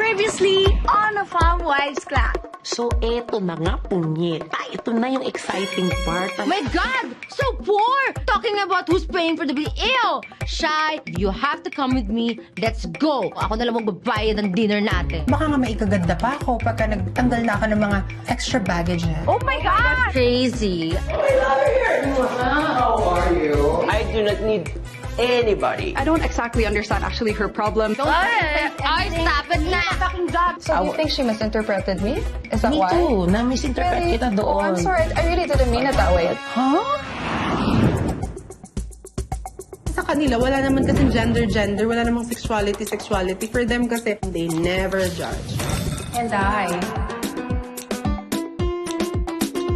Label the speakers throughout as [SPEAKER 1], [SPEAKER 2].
[SPEAKER 1] Previously on a Farm Wives Club.
[SPEAKER 2] So, eto na nga, punyeta. Ito na yung exciting part.
[SPEAKER 3] My God! So poor! Talking about who's paying for the bill. Ew! Shy, you have to come with me. Let's go! Ako na lang magbabayad ng dinner natin.
[SPEAKER 4] Baka nga maikaganda pa ako pagka nagtanggal na ako ng mga extra baggage.
[SPEAKER 3] Oh my God! Crazy.
[SPEAKER 5] How are you? I do not need anybody.
[SPEAKER 6] I don't exactly understand actually her problem.
[SPEAKER 3] Alright! Ay, stop it na!
[SPEAKER 1] Fucking job.
[SPEAKER 6] So you think she misinterpreted me? Is that
[SPEAKER 2] Me
[SPEAKER 6] why?
[SPEAKER 2] too. Na-misinterpret
[SPEAKER 6] Really?
[SPEAKER 2] kita doon.
[SPEAKER 6] Oh, I'm sorry. I really didn't mean it that way.
[SPEAKER 4] Sa kanila, wala naman kasing gender, wala namang sexuality. For them kasi, they never judge.
[SPEAKER 6] And I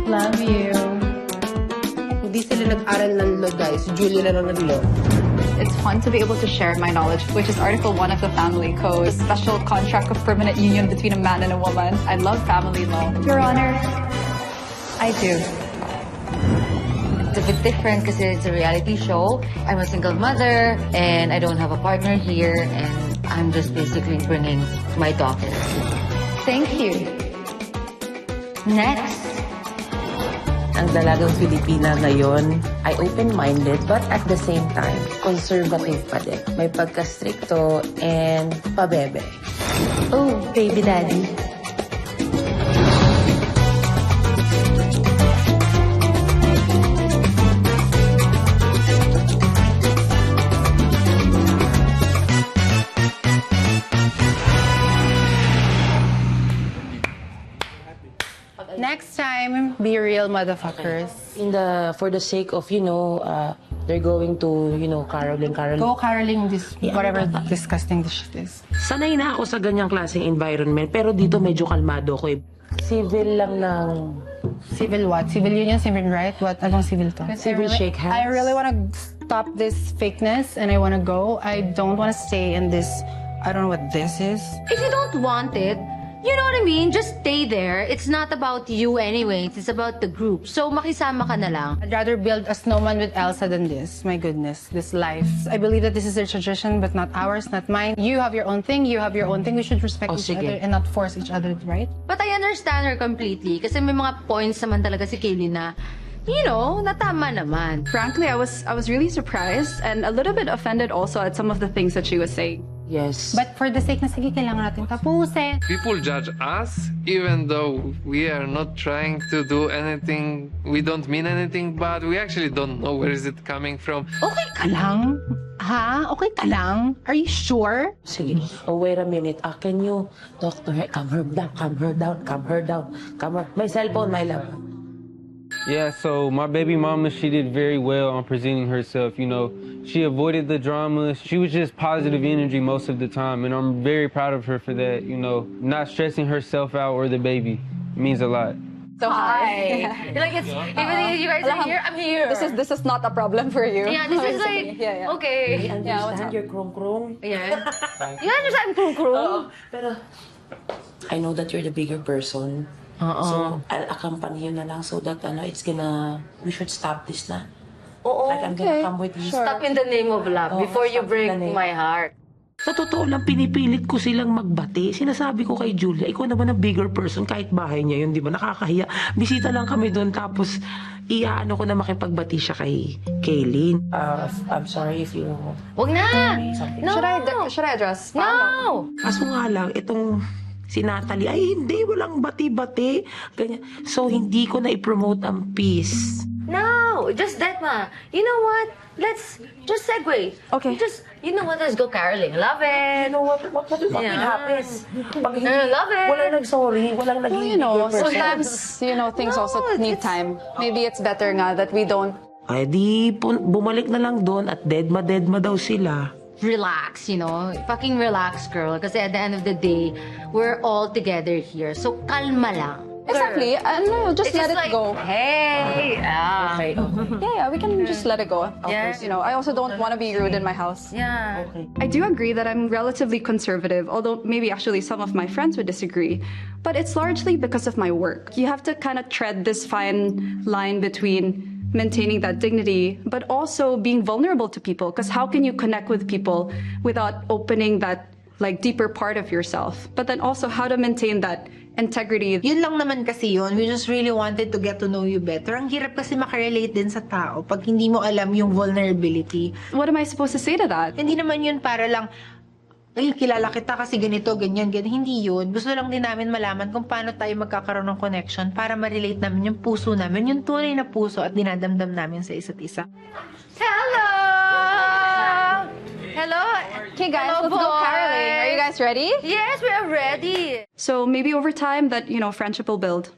[SPEAKER 6] love you.
[SPEAKER 4] Hindi sila nag-aral ng law, guys. Si Julia na lang nag-law.
[SPEAKER 6] It's fun to be able to share my knowledge, which is Article 1 of the Family Code, a special contract of permanent union between a man and a woman. I love family law. Your Honor, I do.
[SPEAKER 3] It's a bit different kasi it's a reality show. I'm a single mother and I don't have a partner here and I'm just basically bringing my daughter.
[SPEAKER 6] Thank you.
[SPEAKER 3] Next.
[SPEAKER 2] Ang dalagang Filipina ngayon ay open-minded but at the same time, conservative pa din. May pagka-stricto and pabebe.
[SPEAKER 3] Oh, baby daddy.
[SPEAKER 4] Next time, be real motherfuckers.
[SPEAKER 2] For the sake of, they're going to, caroling.
[SPEAKER 4] Go caroling this, whatever disgusting this shit is.
[SPEAKER 2] Sanay na ako sa ganyang klaseng environment, pero dito medyo kalmado ko eh. Civil lang ng...
[SPEAKER 4] Civil what? Civil union, civil right? What? Anong civil to?
[SPEAKER 2] Civil shake hands.
[SPEAKER 4] I really want to stop this fakeness and I want to go. I don't want to stay in this, I don't know what this is.
[SPEAKER 3] If you don't want it, you know what I mean? Just stay there. It's not about you anyway. It's about the group. So, makisama ka na lang.
[SPEAKER 4] I'd rather build a snowman with Elsa than this. My goodness, this life. I believe that this is their tradition, but not ours, not mine. You have your own thing, you have your own thing. We should respect each
[SPEAKER 2] sige.
[SPEAKER 4] other and not force each other, right?
[SPEAKER 3] But I understand her completely. Kasi may mga points naman talaga si Kaylee na, natama naman.
[SPEAKER 6] Frankly, I was really surprised and a little bit offended also at some of the things that she was saying.
[SPEAKER 2] Yes.
[SPEAKER 4] But for the sake na sige, kailangan natin tapusin.
[SPEAKER 7] People judge us even though we are not trying to do anything, we don't mean anything bad, we actually don't know where is it coming from.
[SPEAKER 4] Okay ka lang? Ha? Okay ka lang? Are you sure?
[SPEAKER 2] Sige. Oh, wait a minute. Can you talk to her? Calm her down. My cellphone, my love.
[SPEAKER 8] Yeah, so my baby mama, she did very well on presenting herself, She avoided the drama. She was just positive energy most of the time, and I'm very proud of her for that, Not stressing herself out or the baby. It means a lot.
[SPEAKER 6] So hi.
[SPEAKER 3] Like, it's, even if you guys are here, I'm here.
[SPEAKER 6] This is not a problem for you.
[SPEAKER 3] Yeah, this is like,
[SPEAKER 6] yeah.
[SPEAKER 3] okay.
[SPEAKER 6] Yeah, what's
[SPEAKER 2] Understand your krong-krong?
[SPEAKER 3] Yeah. You understand kung
[SPEAKER 2] Pero, I know that you're the bigger person. So, I'll accompany you na lang so that, we should stop this na.
[SPEAKER 3] Oo,
[SPEAKER 2] Like, I'm gonna come with you.
[SPEAKER 3] Stop in the name of love before you
[SPEAKER 2] stop
[SPEAKER 3] break
[SPEAKER 2] in the name.
[SPEAKER 3] my heart.
[SPEAKER 2] Sa totoo lang, pinipilit ko silang magbati. Sinasabi ko kay Julia, ikaw naman ang bigger person, kahit bahay niya yun, di ba? Nakakahiya. Bisita lang kami doon, tapos iaano ko na makipagbati siya kay Kaylin. I'm sorry if you...
[SPEAKER 3] Wag na! No!
[SPEAKER 6] Should I address?
[SPEAKER 3] No!
[SPEAKER 2] Kaso nga lang, itong si Natalie, ay hindi, walang bati-bati. Ganyan. So, hindi ko na i-promote ang peace.
[SPEAKER 3] No! Just that, ma. You know what? Let's just segue.
[SPEAKER 6] Okay.
[SPEAKER 3] Just, let's go caroling. Love it!
[SPEAKER 2] You know what
[SPEAKER 3] Yeah.
[SPEAKER 2] happens? Pag hindi,
[SPEAKER 3] Love it.
[SPEAKER 2] walang nag-sorry, walang naging bigger person.
[SPEAKER 6] Sometimes, things also need time. Maybe it's better nga that we don't.
[SPEAKER 2] Ay di, bumalik na lang doon at deadma daw sila.
[SPEAKER 3] Relax, Fucking relax, girl. Kasi at the end of the day, we're all together here. So, kalma lang.
[SPEAKER 6] Exactly. No, just
[SPEAKER 3] It's
[SPEAKER 6] let
[SPEAKER 3] just
[SPEAKER 6] it go.
[SPEAKER 3] Hey!
[SPEAKER 2] Okay.
[SPEAKER 6] Yeah, we can just let it go.
[SPEAKER 3] Yeah.
[SPEAKER 6] I also don't want to be rude in my house.
[SPEAKER 3] Yeah.
[SPEAKER 6] I do agree that I'm relatively conservative, although maybe actually some of my friends would disagree. But it's largely because of my work. You have to kind of tread this fine line between maintaining that dignity, but also being vulnerable to people. Because how can you connect with people without opening that like deeper part of yourself, but then also how to maintain that integrity.
[SPEAKER 9] Yun lang naman kasi yun. We just really wanted to get to know you better. Ang hirap kasi makarelate din sa tao pag hindi mo alam yung vulnerability.
[SPEAKER 6] What am I supposed to say to that?
[SPEAKER 9] Hindi naman yun para lang, ay, kilala kita kasi ganito, ganyan, ganyan. Hindi yun. Gusto lang din namin malaman kung paano tayo magkakaroon ng connection para ma-relate namin yung puso namin, yung tunay na puso at dinadamdam namin sa isa't isa.
[SPEAKER 3] Hello! Hello!
[SPEAKER 6] Okay guys,
[SPEAKER 3] Hello,
[SPEAKER 6] let's go caroling. Are you guys ready?
[SPEAKER 3] Yes, we are ready.
[SPEAKER 6] So maybe over time that, friendship will build.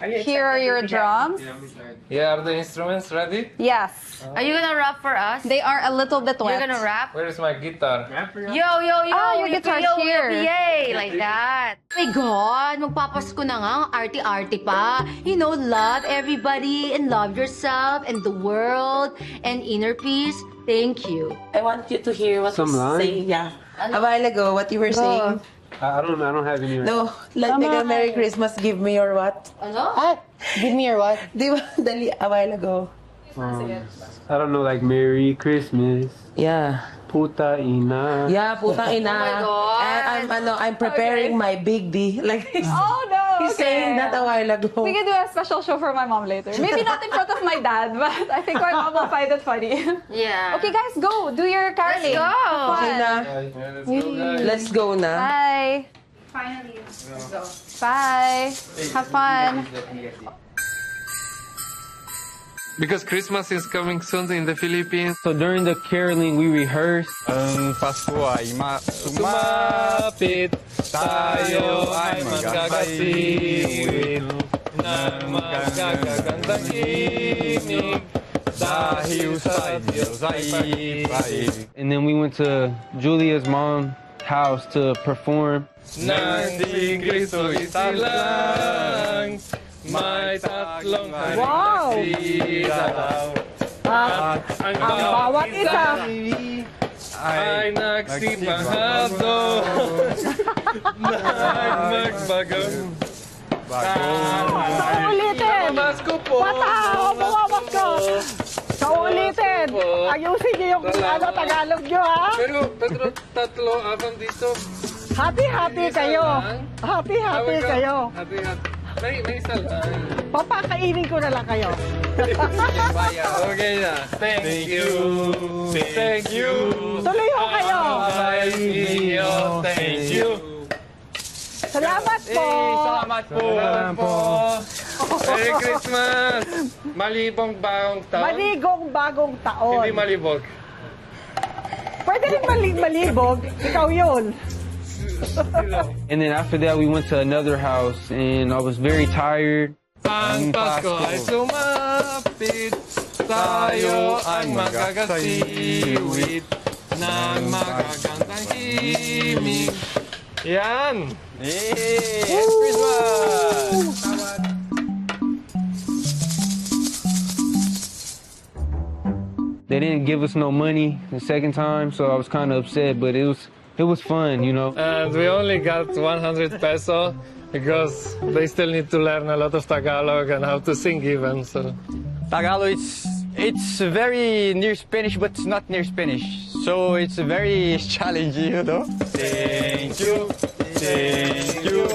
[SPEAKER 6] Here are your drums.
[SPEAKER 7] Yeah, are the instruments ready?
[SPEAKER 6] Yes.
[SPEAKER 3] Are you gonna rap for us?
[SPEAKER 6] They are a little bit wet.
[SPEAKER 3] You're gonna rap?
[SPEAKER 7] Where is my guitar?
[SPEAKER 3] Yo, yo, yo!
[SPEAKER 6] Ah, your guitar's here.
[SPEAKER 3] Yay! Like that. Oh my God! Magpapasko na nga. Ang arty-arty pa. Love everybody and love yourself and the world and inner peace. Thank you.
[SPEAKER 2] I want you to hear what
[SPEAKER 8] Some
[SPEAKER 2] you
[SPEAKER 8] line?
[SPEAKER 2] say. Yeah.
[SPEAKER 9] A while ago, what you were saying,
[SPEAKER 8] I don't have any.
[SPEAKER 9] no, like a Merry Christmas, give me your what?
[SPEAKER 3] Ano?
[SPEAKER 4] Give me your what?
[SPEAKER 9] Di ba, dali, a while ago.
[SPEAKER 8] I don't know, like Merry Christmas,
[SPEAKER 2] Yeah.
[SPEAKER 8] Puta Ina.
[SPEAKER 2] Yeah, putang ina.
[SPEAKER 3] Oh my God.
[SPEAKER 2] And I'm preparing my big D. Like,
[SPEAKER 6] Oh no!
[SPEAKER 2] he's saying that a while ago.
[SPEAKER 6] We can do a special show for my mom later. Maybe not in front of my dad, but I think my mom will find it funny.
[SPEAKER 3] Yeah.
[SPEAKER 6] Okay guys, go! Do your caroling.
[SPEAKER 3] Let's go!
[SPEAKER 2] Okay na. Let's go na.
[SPEAKER 6] Bye!
[SPEAKER 4] Finally.
[SPEAKER 6] Bye! Have fun!
[SPEAKER 7] Because Christmas is coming soon in the Philippines.
[SPEAKER 8] So during the caroling, we rehearsed.
[SPEAKER 10] Ang Pasko ay
[SPEAKER 7] Sumapit, tayo ay magkakasiwit ng magagagandang himig dahil sa Diyos ay pag-ibig.
[SPEAKER 8] And then we went to Julia's mom's house to perform.
[SPEAKER 7] Nang si Kristo isilang, may tatlong hari nagsilaw. At ang bawat isa ay nagsipahado. Nagmagbago.
[SPEAKER 5] Ulitin!
[SPEAKER 7] Pamasko po!
[SPEAKER 5] Pamasko! Ulitin! Ayusin niyo yung Tagalog niyo, ha?
[SPEAKER 7] Pero tatlo abang dito.
[SPEAKER 5] Hati-hati kayo. Hati-hati kayo.
[SPEAKER 7] Hati-hati. May isa lang.
[SPEAKER 5] Papakainin ko na lang kayo.
[SPEAKER 7] Okay na. Thank you. Thank you.
[SPEAKER 5] Tuloy ho kayo.
[SPEAKER 7] Thank you.
[SPEAKER 5] Salamat po.
[SPEAKER 10] Salamat po.
[SPEAKER 7] Salamat po. Merry Christmas. Malibong bagong taon.
[SPEAKER 5] Maligong bagong taon.
[SPEAKER 7] Hindi malibog.
[SPEAKER 5] Pwede rin malibog. Ikaw yun.
[SPEAKER 8] And then after that, we went to another house, and I was very tired.
[SPEAKER 7] Ang Pasko ay sumapit, tayo ay magkakasiwit ng magagandang himig. Yan!
[SPEAKER 10] Hey, Christmas!
[SPEAKER 8] They didn't give us no money the second time, so I was kind of upset, but it was fun,
[SPEAKER 7] And we only got 100 peso because they still need to learn a lot of Tagalog and how to sing even. So
[SPEAKER 10] Tagalog, it's very near Spanish, but it's not near Spanish. So it's very challenging, Thank you,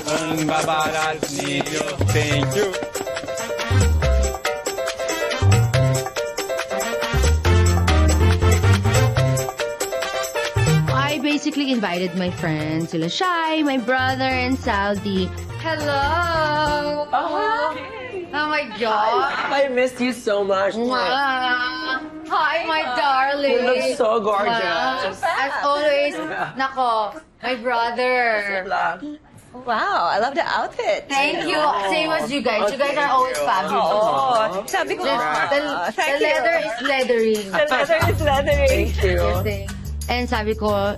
[SPEAKER 10] ang babarat ninyo. Thank you.
[SPEAKER 3] I basically invited my friends, sila Shai, my brother, and Saldi. Hello! Oh my God!
[SPEAKER 2] I missed you so much.
[SPEAKER 3] Hi, my darling!
[SPEAKER 2] You look so gorgeous.
[SPEAKER 3] As always, nako, my brother.
[SPEAKER 11] Wow, I love the outfit.
[SPEAKER 3] Thank you. Same as you guys. You guys are always fabulous.
[SPEAKER 11] Oh, sabi ko nga.
[SPEAKER 3] The leather is leathery.
[SPEAKER 11] The leather is leathery.
[SPEAKER 2] Thank you.
[SPEAKER 3] And sabi ko,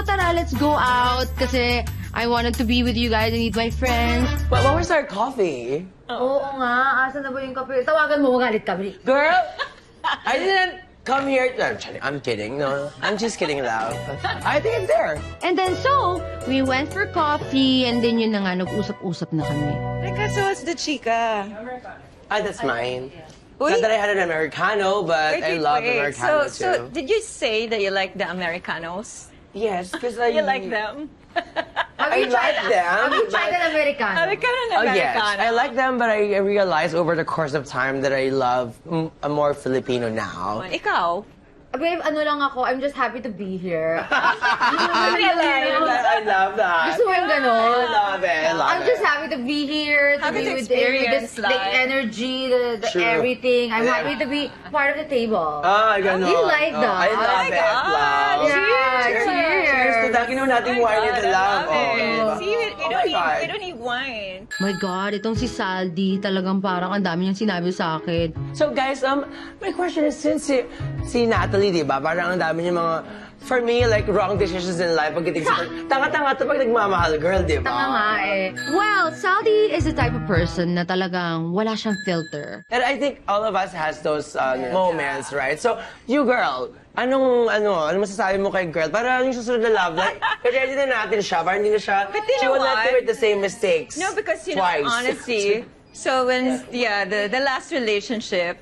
[SPEAKER 3] tara, let's go out. Kasi I wanted to be with you guys and meet my friends.
[SPEAKER 2] But where's our coffee?
[SPEAKER 3] Oo nga, asan na ba yung kape? Tawagan mo, magalit ka, Bri.
[SPEAKER 2] Girl, I didn't come here. I'm kidding. No, I'm just kidding loud. I think it's there.
[SPEAKER 3] And then so, we went for coffee and then yun na nga, nag-usap-usap na kami.
[SPEAKER 11] Teka, so what's the chika?
[SPEAKER 2] That's mine. Not that I had an Americano, but I love Americano too.
[SPEAKER 11] So did you say that you like the Americanos?
[SPEAKER 5] Yes, because
[SPEAKER 11] You like them?
[SPEAKER 5] I like them.
[SPEAKER 3] Have you tried
[SPEAKER 5] but-
[SPEAKER 3] an Americano?
[SPEAKER 11] Americano.
[SPEAKER 5] Oh yes, I like them, but I realized over the course of time that I love a more Filipino now.
[SPEAKER 11] Ikaw?
[SPEAKER 3] Babe, ano lang ako, I'm just happy to be here.
[SPEAKER 5] I love that.
[SPEAKER 3] Gusto mo yung ganon?
[SPEAKER 5] I love it. I love
[SPEAKER 3] I'm
[SPEAKER 5] it.
[SPEAKER 3] just happy to be here, to
[SPEAKER 11] Happy
[SPEAKER 3] be
[SPEAKER 11] to
[SPEAKER 3] with
[SPEAKER 11] experience
[SPEAKER 3] this, the
[SPEAKER 11] life.
[SPEAKER 3] energy, the
[SPEAKER 5] True.
[SPEAKER 3] everything. I'm
[SPEAKER 5] Yeah.
[SPEAKER 3] happy to be part of the table.
[SPEAKER 5] Ah, ganon.
[SPEAKER 3] You like that?
[SPEAKER 5] I love it. Love.
[SPEAKER 3] Yeah,
[SPEAKER 5] Cheers to that. Ginawa natin wine ito love.
[SPEAKER 11] See, we
[SPEAKER 5] Oh my God.
[SPEAKER 11] don't need wine.
[SPEAKER 3] My God, itong si Saldi, talagang parang ang dami niyang sinabi sa akin.
[SPEAKER 5] So guys, my question is, since si Natalie, di ba, parang ang dami niya mga, for me, like, wrong decisions in life, pagdating sa, tanga-tanga to pag nagmamahal, girl, di ba?
[SPEAKER 3] Tanga nga eh. Well, Saldi is the type of person na talagang wala siyang filter.
[SPEAKER 5] And I think all of us has those moments, right? So, you girl, ano masasabi mo kay girl? Para yung susunod na love life, ready na natin siya, para hindi na siya,
[SPEAKER 11] But you
[SPEAKER 5] she
[SPEAKER 11] know
[SPEAKER 5] will not
[SPEAKER 11] what?
[SPEAKER 5] commit the same mistakes.
[SPEAKER 11] No, because
[SPEAKER 5] twice.
[SPEAKER 11] honestly, so when the last relationship,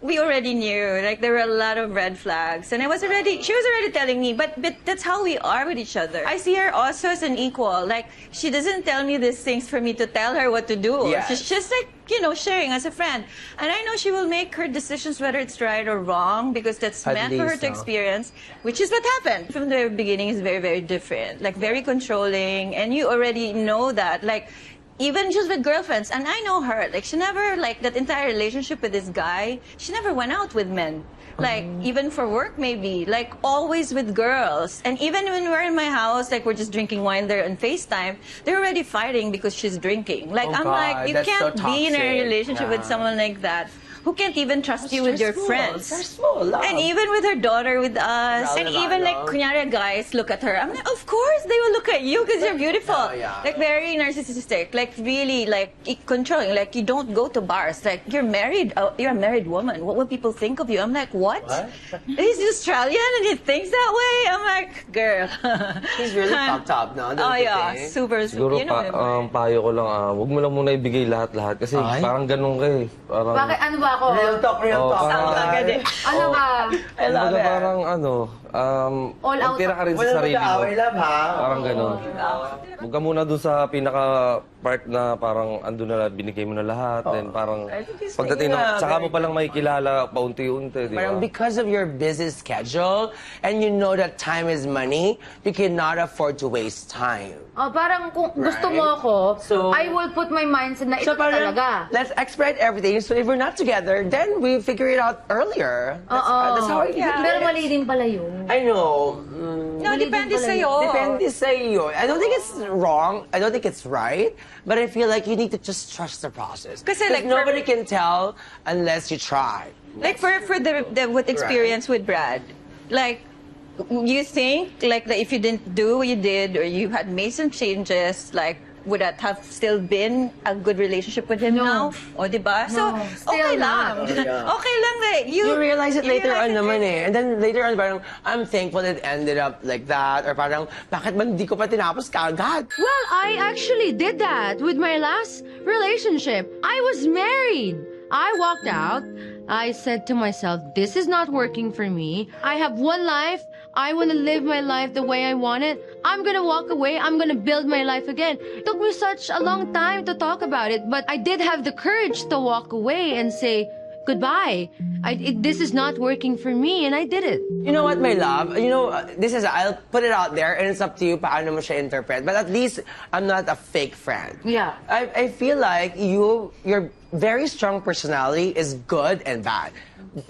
[SPEAKER 11] we already knew, like, there were a lot of red flags, and she was already telling me, but that's how we are with each other. I see her also as an equal. Like, she doesn't tell me these things for me to tell her what to do.
[SPEAKER 5] Yes.
[SPEAKER 11] She's just like, sharing as a friend. And I know she will make her decisions whether it's right or wrong, because that's
[SPEAKER 5] At
[SPEAKER 11] meant for her
[SPEAKER 5] least,
[SPEAKER 11] to
[SPEAKER 5] no?
[SPEAKER 11] experience, which is what happened. From the beginning is very, very different. Like, very controlling, and you already know that. Like, even just with girlfriends, and I know her, like, she never, like, that entire relationship with this guy, she never went out with men. Like, even for work, maybe. Like, always with girls. And even when we're in my house, like, we're just drinking wine there on FaceTime, they're already fighting because she's drinking. Like,
[SPEAKER 5] Oh,
[SPEAKER 11] I'm
[SPEAKER 5] God,
[SPEAKER 11] like, you
[SPEAKER 5] that's
[SPEAKER 11] can't
[SPEAKER 5] so
[SPEAKER 11] be in a
[SPEAKER 5] toxic.
[SPEAKER 11] relationship with
[SPEAKER 5] Yeah.
[SPEAKER 11] someone like that, who can't even trust you with your friends.
[SPEAKER 5] Stressful, love.
[SPEAKER 11] And even with her daughter, with us,
[SPEAKER 5] Lalo
[SPEAKER 11] and
[SPEAKER 5] na,
[SPEAKER 11] even like,
[SPEAKER 5] no?
[SPEAKER 11] kunyari guys look at her. I'm like, of course they will look at you because you're beautiful.
[SPEAKER 5] Yeah.
[SPEAKER 11] Like, very narcissistic, like, really, like, controlling. Like, you don't go to bars. Like, you're married. You're a married woman. What will people think of you? I'm like, what? He's Australian and he thinks that way. I'm like, girl.
[SPEAKER 5] He's really fucked up, no? Don't
[SPEAKER 11] Oh
[SPEAKER 5] you
[SPEAKER 11] yeah,
[SPEAKER 5] think?
[SPEAKER 11] super.
[SPEAKER 12] Siguro
[SPEAKER 11] You know him.
[SPEAKER 12] payo ko lang, wag mo lang muna ibigay lahat-lahat kasi
[SPEAKER 5] Ay?
[SPEAKER 12] parang ganun ka eh. Parang,
[SPEAKER 3] Bakit? Ano ba ako?
[SPEAKER 5] Real talk, real
[SPEAKER 12] Oh,
[SPEAKER 5] talk.
[SPEAKER 12] parang-
[SPEAKER 11] Agad eh.
[SPEAKER 3] Ano ka?
[SPEAKER 5] I love
[SPEAKER 12] kumbaga
[SPEAKER 5] it.
[SPEAKER 12] parang
[SPEAKER 3] All out.
[SPEAKER 12] magtira ka rin sa
[SPEAKER 5] Walang
[SPEAKER 12] sarili mo.
[SPEAKER 5] mag-aaway, love, ha?
[SPEAKER 12] Parang ganun. Huwag ka muna dun sa pinaka-part na parang andun na binigay mo na lahat. Then parang pagdating ng, saka mo palang makikilala paunti-unti, di ba?
[SPEAKER 5] Parang because of your busy schedule and you know that time is money, you cannot afford to waste time.
[SPEAKER 3] Oh, parang kung gusto mo ako,
[SPEAKER 5] So-
[SPEAKER 3] I will put my mindset na ito
[SPEAKER 5] So parang,
[SPEAKER 3] talaga.
[SPEAKER 5] let's expedite everything. So if we're not together, then we figure it out earlier. That's how I do
[SPEAKER 3] Pero
[SPEAKER 5] it.
[SPEAKER 3] mali din pala yun.
[SPEAKER 5] I know.
[SPEAKER 11] No, depende sa'yo.
[SPEAKER 5] Depende sa'yo. I don't think it's wrong. I don't think it's right. But I feel like you need to just trust the process.
[SPEAKER 11] Kasi, like,
[SPEAKER 5] nobody can tell unless you try.
[SPEAKER 11] Like, for the what experience with Brad, like, you think like that if you didn't do what you did or you had made some changes, like, would that have still been a good relationship with him now? O, diba? So,
[SPEAKER 3] still
[SPEAKER 11] okay
[SPEAKER 3] not.
[SPEAKER 11] lang. Okay lang that
[SPEAKER 5] You realize it later on
[SPEAKER 11] realize it
[SPEAKER 5] naman eh. And then later on, parang, I'm thankful it ended up like that. Or parang, bakit ba hindi ko pa tinapos kaagad?
[SPEAKER 3] Well, I actually did that with my last relationship. I was married. I walked out. I said to myself, this is not working for me. I have one life. I want to live my life the way I want it. I'm going to walk away. I'm going to build my life again. It took me such a long time to talk about it, but I did have the courage to walk away and say, goodbye. This is not working for me, and I did it.
[SPEAKER 5] You know what, my love? You know, I'll put it out there, and it's up to you paano mo siya interpret. But at least, I'm not a fake friend.
[SPEAKER 3] Yeah.
[SPEAKER 5] I feel like your very strong personality is good and bad.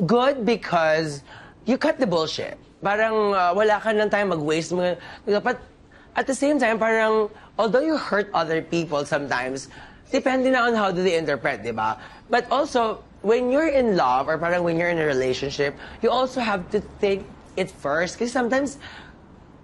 [SPEAKER 5] Good because you cut the bullshit. Parang wala ka ng time mag-waste mo. But at the same time, parang although you hurt other people sometimes, depende na on how do they interpret, di ba? But also, when you're in love or parang when you're in a relationship, you also have to think it first. Kasi sometimes,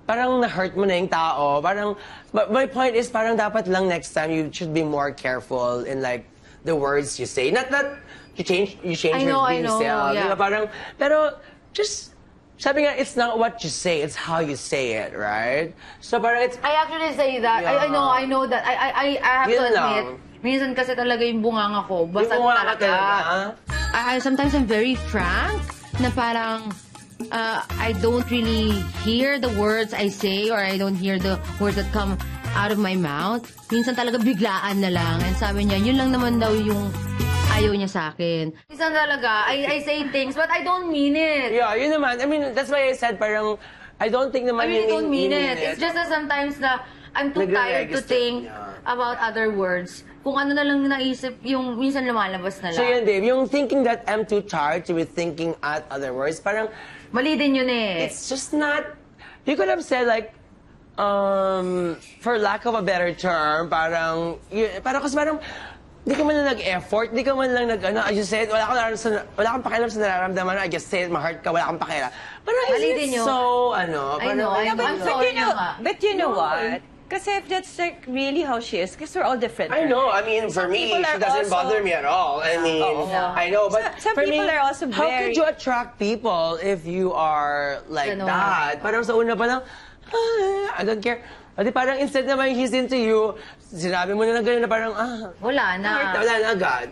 [SPEAKER 5] parang na-hurt mo na yung tao. Parang, but my point is, parang dapat lang next time you should be more careful in like the words you say. Not that you change
[SPEAKER 3] I know,
[SPEAKER 5] yourself.
[SPEAKER 3] yeah.
[SPEAKER 5] Diba? Parang, pero just, sabi nga, it's not what you say, it's how you say it, right? So parang it's,
[SPEAKER 3] I actually say that.
[SPEAKER 5] Yeah.
[SPEAKER 3] I know that. I have
[SPEAKER 5] Yun
[SPEAKER 3] to admit,
[SPEAKER 5] lang.
[SPEAKER 3] minsan kasi talaga yung bunganga ko. Basta
[SPEAKER 5] Yung bunganga
[SPEAKER 3] talaga.
[SPEAKER 5] talaga.
[SPEAKER 3] Sometimes I'm very frank, na parang, I don't really hear the words I say or I don't hear the words that come out of my mouth. Minsan talaga biglaan na lang. And sabi niya, yun lang naman daw yung ayaw niya sa akin. Minsan talaga, I say things but I don't mean it.
[SPEAKER 5] Yeah, yun naman. I mean, that's why I said parang, I don't think naman
[SPEAKER 3] I really don't mean it. It's just that sometimes na I'm too tired to think about other words. Kung ano na lang naisip, yung minsan lumalabas na lang.
[SPEAKER 5] So yun, Dave, yung thinking that I'm too tired to be thinking at other words, parang,
[SPEAKER 3] mali din yun eh.
[SPEAKER 5] it's just not, you could have said like, for lack of a better term, parang kasi parang, di ka man lang nag-effort, di ka man lang I just said, wala kang pakialam sa nararamdaman, I just said, ma-heart ka, wala kang pakialam. Parang,
[SPEAKER 3] Mali din yun.
[SPEAKER 5] so,
[SPEAKER 3] I know, I'm sorry na nga.
[SPEAKER 11] But you know what? Kasi if that's like really how she is, because we're all different.
[SPEAKER 5] I know. I mean, for
[SPEAKER 11] Some
[SPEAKER 5] me,
[SPEAKER 11] people
[SPEAKER 5] she
[SPEAKER 11] are
[SPEAKER 5] doesn't
[SPEAKER 11] also-
[SPEAKER 5] bother me at all. I mean, I know, but
[SPEAKER 11] Some
[SPEAKER 5] for
[SPEAKER 11] people
[SPEAKER 5] me,
[SPEAKER 11] are also
[SPEAKER 5] how
[SPEAKER 11] very-
[SPEAKER 5] could you attract people if you are like
[SPEAKER 3] Ganon.
[SPEAKER 5] that? Parang sa una pa lang, I don't care. Adi parang instead naman he's into you, sinabi mo na gano'n na parang,
[SPEAKER 3] Wala na.
[SPEAKER 5] wala na agad.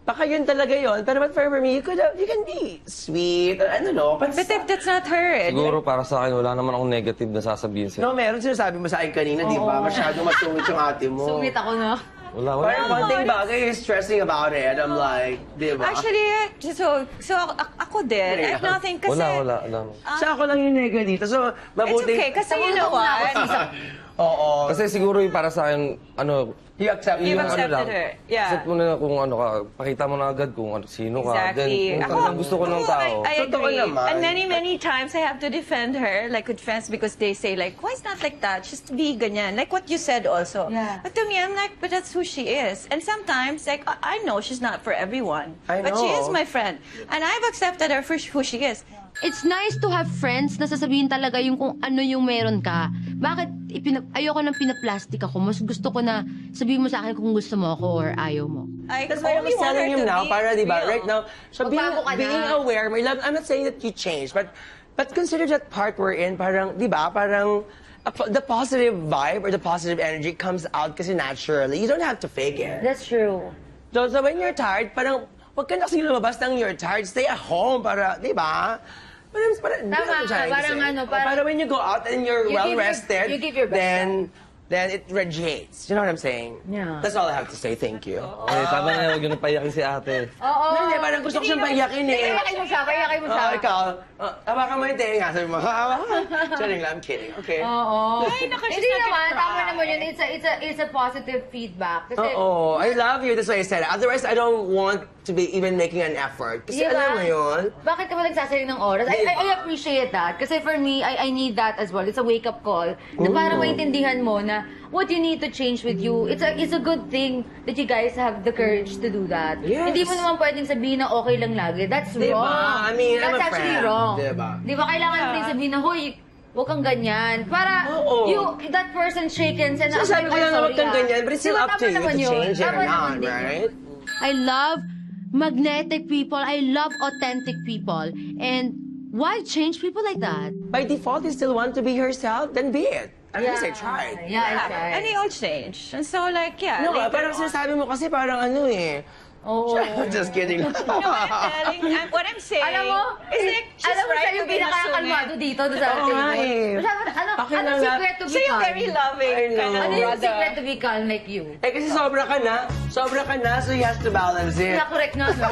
[SPEAKER 5] Baka yun talaga yun. Pero but for me, you can be sweet. I don't know.
[SPEAKER 11] But if that's not her,
[SPEAKER 12] Siguro para sa akin, wala naman akong negative na sasabihin sa'yo.
[SPEAKER 5] no, meron sinasabi mo sa akin kanina, di ba? Masyado masungit yung ate mo.
[SPEAKER 3] Sungit ako, no?
[SPEAKER 12] Wala.
[SPEAKER 5] Parang one thing bagay, you're stressing about it. I'm like, di ba?
[SPEAKER 11] actually, so ako din. I have nothing kasi...
[SPEAKER 12] Wala.
[SPEAKER 5] Sa ako lang yung nega dito. So,
[SPEAKER 11] It's
[SPEAKER 5] mabuti.
[SPEAKER 11] okay, kasi you know what?
[SPEAKER 5] Oo.
[SPEAKER 12] Kasi siguro yung para sa akin,
[SPEAKER 5] You accept
[SPEAKER 11] You've
[SPEAKER 5] yung
[SPEAKER 11] accepted her. Yeah.
[SPEAKER 12] Accept mo na kung ano ka, pakita mo na agad kung sino ka.
[SPEAKER 11] Exactly.
[SPEAKER 12] Then, kung talagang gusto ko ng tao.
[SPEAKER 11] I
[SPEAKER 5] Totoo
[SPEAKER 11] agree.
[SPEAKER 5] naman.
[SPEAKER 11] And many times I have to defend her, like with friends, because they say like, why is not like that? She's to be ganyan. Like what you said also.
[SPEAKER 3] Yeah.
[SPEAKER 11] But to me, I'm like, but that's who she is. And sometimes, like, I know she's not for everyone.
[SPEAKER 5] I
[SPEAKER 11] But she
[SPEAKER 5] know.
[SPEAKER 11] is my friend. And I've accepted her for who she is.
[SPEAKER 3] It's nice to have friends na sasabihin talaga yung kung ano yung meron ka. Bakit ayoko nang pinaplastic ako? Mas gusto ko na sabihin mo sa akin kung gusto mo ako or ayaw mo.
[SPEAKER 11] I
[SPEAKER 5] That's why I was
[SPEAKER 11] only want
[SPEAKER 5] telling
[SPEAKER 11] her
[SPEAKER 5] you
[SPEAKER 11] to
[SPEAKER 5] now,
[SPEAKER 11] be
[SPEAKER 5] para di ba,
[SPEAKER 11] real.
[SPEAKER 5] right now, so
[SPEAKER 3] Magbago ka
[SPEAKER 5] being
[SPEAKER 3] na.
[SPEAKER 5] aware, my love, I'm not saying that you changed, but consider that part we're in, parang, di ba, parang, the positive vibe or the positive energy comes out kasi naturally. You don't have to fake it.
[SPEAKER 3] That's true.
[SPEAKER 5] So when you're tired, parang, wag ka na kasing lumabas ng you're tired, stay at home para, di ba? Parang,
[SPEAKER 3] Tama ka, parang
[SPEAKER 5] when you go out and you're
[SPEAKER 3] You
[SPEAKER 5] well
[SPEAKER 3] give your-
[SPEAKER 5] rested,
[SPEAKER 3] you give your best
[SPEAKER 5] then it radiates. You know what I'm saying?
[SPEAKER 3] Yeah.
[SPEAKER 5] That's all I have to say. Thank you.
[SPEAKER 12] Eh, tama na, huwag yun na payakin si ate.
[SPEAKER 3] Oo.
[SPEAKER 5] Hindi, parang gusto ko siyang paiyakin eh.
[SPEAKER 3] Payakin mo siya, payakin mo siya.
[SPEAKER 5] Ikaw, hawakan mo yung tenga. Sabi mo, Charing lang, I'm kidding. Okay.
[SPEAKER 3] Oo.
[SPEAKER 11] Ay, naku, she's
[SPEAKER 3] Hindi
[SPEAKER 11] not
[SPEAKER 3] naman,
[SPEAKER 11] gonna
[SPEAKER 3] tama
[SPEAKER 11] cry.
[SPEAKER 3] naman yun. It's a positive feedback. Kasi,
[SPEAKER 5] Oo, I love you. That's why I said it. Otherwise, I don't want to be even making an effort. Kasi
[SPEAKER 3] Di ba?
[SPEAKER 5] alam mo yun.
[SPEAKER 3] Bakit ka ba nagsasaling ng oras? I appreciate that. Kasi for me, I need that as well. It's a wake-up call. Na para maintindihan mo na what you need to change with you. It's a good thing that you guys have the courage to do that.
[SPEAKER 5] Yes.
[SPEAKER 3] Hindi mo naman pwedeng sabihin na okay lang lagi. That's
[SPEAKER 5] Di ba?
[SPEAKER 3] wrong.
[SPEAKER 5] I mean, I'm
[SPEAKER 3] That's
[SPEAKER 5] a
[SPEAKER 3] actually
[SPEAKER 5] friend.
[SPEAKER 3] wrong.
[SPEAKER 5] Di ba?
[SPEAKER 3] Di ba kailangan mo rin sabihin na, hoy, huwag kang ganyan. Para
[SPEAKER 5] Oo.
[SPEAKER 3] that person shakens and
[SPEAKER 5] So sabi ko lang na huwag kang ganyan, but it's still
[SPEAKER 3] Diba,
[SPEAKER 5] up to
[SPEAKER 3] tama
[SPEAKER 5] you
[SPEAKER 3] naman
[SPEAKER 5] to
[SPEAKER 3] yun.
[SPEAKER 5] change it
[SPEAKER 3] Tama
[SPEAKER 5] or
[SPEAKER 3] naman
[SPEAKER 5] not,
[SPEAKER 3] din yun.
[SPEAKER 5] right?
[SPEAKER 3] I love magnetic people. I love authentic people. And why change people like that?
[SPEAKER 5] By default, you still want to be yourself, then be it. At least I tried.
[SPEAKER 3] Yeah, I tried.
[SPEAKER 11] And they all change. And so like, yeah.
[SPEAKER 5] No,
[SPEAKER 11] later
[SPEAKER 5] parang
[SPEAKER 11] on-
[SPEAKER 5] sinasabi mo kasi parang ano eh.
[SPEAKER 3] Oo.
[SPEAKER 5] Just kidding.
[SPEAKER 11] No, what I'm saying
[SPEAKER 3] Alam mo,
[SPEAKER 11] is like, she's
[SPEAKER 3] alam mo siya
[SPEAKER 11] right
[SPEAKER 3] yung
[SPEAKER 11] to be
[SPEAKER 3] pinakakalmado
[SPEAKER 11] assuming.
[SPEAKER 3] dito sa
[SPEAKER 5] Oo nga eh. Okay
[SPEAKER 3] Ano
[SPEAKER 5] lang na.
[SPEAKER 3] secret to be
[SPEAKER 11] Siya yung
[SPEAKER 3] calm?
[SPEAKER 11] very loving
[SPEAKER 5] I know.
[SPEAKER 11] kind of
[SPEAKER 3] Ano yung
[SPEAKER 11] brother.
[SPEAKER 3] secret to be calm like you?
[SPEAKER 5] Eh kasi sobra ka na, so you have to balance it.
[SPEAKER 3] Correct nga, no?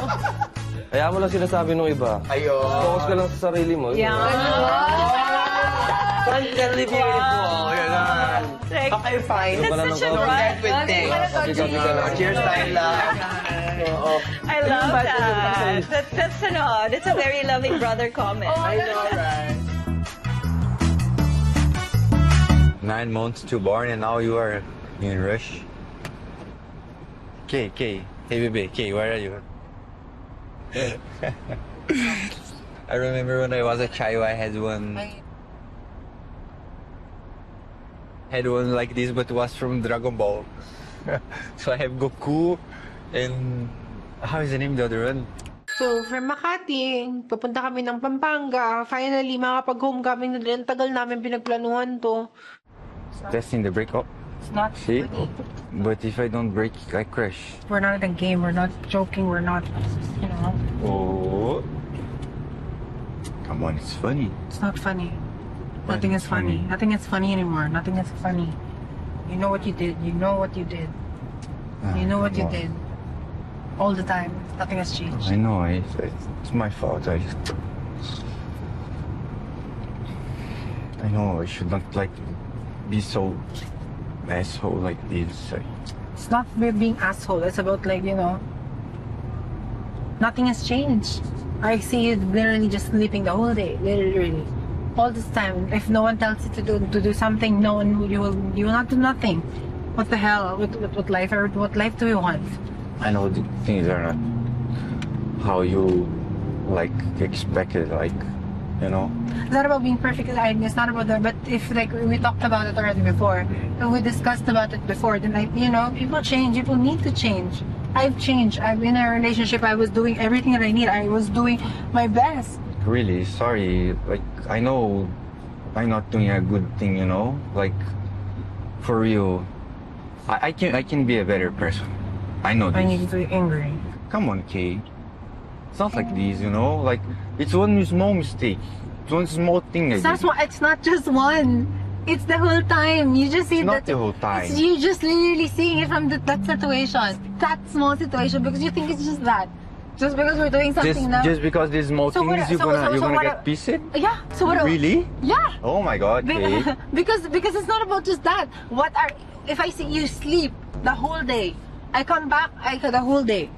[SPEAKER 12] Kaya mo lang sinasabi nung iba.
[SPEAKER 5] Ayun.
[SPEAKER 12] Focus ka lang sa sarili mo.
[SPEAKER 11] Yeah.
[SPEAKER 5] Really beautiful. Yun. Okay, fine.
[SPEAKER 11] That's such a
[SPEAKER 5] Don't
[SPEAKER 11] right.
[SPEAKER 5] get with things. Cheers tayo lang. Oo.
[SPEAKER 11] I love that. That's a very loving brother comment.
[SPEAKER 5] I know, right?
[SPEAKER 10] 9 months to born and now you are in rush. Kay, hey baby, Kay, where are you? I remember when I was a child, I had one like this, but it was from Dragon Ball. So I have Goku, and how is the name of the other one?
[SPEAKER 9] So, from Makati, papunta kami ng Pampanga. Finally, makapag-home kami na din. Tagal namin pinagplanuhan to.
[SPEAKER 10] Testing the brake. Oh,
[SPEAKER 9] It's not
[SPEAKER 10] see? But if I don't brake, I crash.
[SPEAKER 9] We're not in a game. We're not joking. We're not, you know.
[SPEAKER 10] Oh. Come on, it's funny.
[SPEAKER 4] It's not funny. Nothing is funny. Nothing is funny anymore. Nothing is funny. You know what you did. You know what you did. You know what you did. All the time. Nothing has changed.
[SPEAKER 10] I know. It's my fault. I know I should not like be so asshole like this.
[SPEAKER 4] It's not about being asshole. It's about like, you know, nothing has changed. I see you literally just sleeping the whole day. Literally. All this time. If no one tells you to do something, no one you will not do nothing. What the hell? What life do you want?
[SPEAKER 10] I know the things are not how you like expected, like, you know.
[SPEAKER 4] It's not about being perfect. It's not about that. But if like we talked about it already before, and we discussed about it before, then like, you know, people change. People need to change. I've changed. I'm in a relationship. I was doing everything that I need. I was doing my best.
[SPEAKER 10] Really sorry. Like, I know I'm not doing a good thing, you know. Like, for real, I can be a better person. I know this.
[SPEAKER 4] I need to be angry.
[SPEAKER 10] Come on, Kay. It's not like this, you know. Like, it's one small mistake. It's one small thing.
[SPEAKER 4] It's not just one. It's the whole time. You just see
[SPEAKER 10] it's not the whole time.
[SPEAKER 4] You just literally seeing it from that situation, that small situation, because you think it's just that. Just because we're doing something now.
[SPEAKER 10] Just because there's small things, you're gonna get pissed?
[SPEAKER 4] Yeah. So what?
[SPEAKER 10] Really?
[SPEAKER 4] Yeah.
[SPEAKER 10] Oh my God, Kay.
[SPEAKER 4] because it's not about just that. If I see you sleep the whole day, I come back the whole day.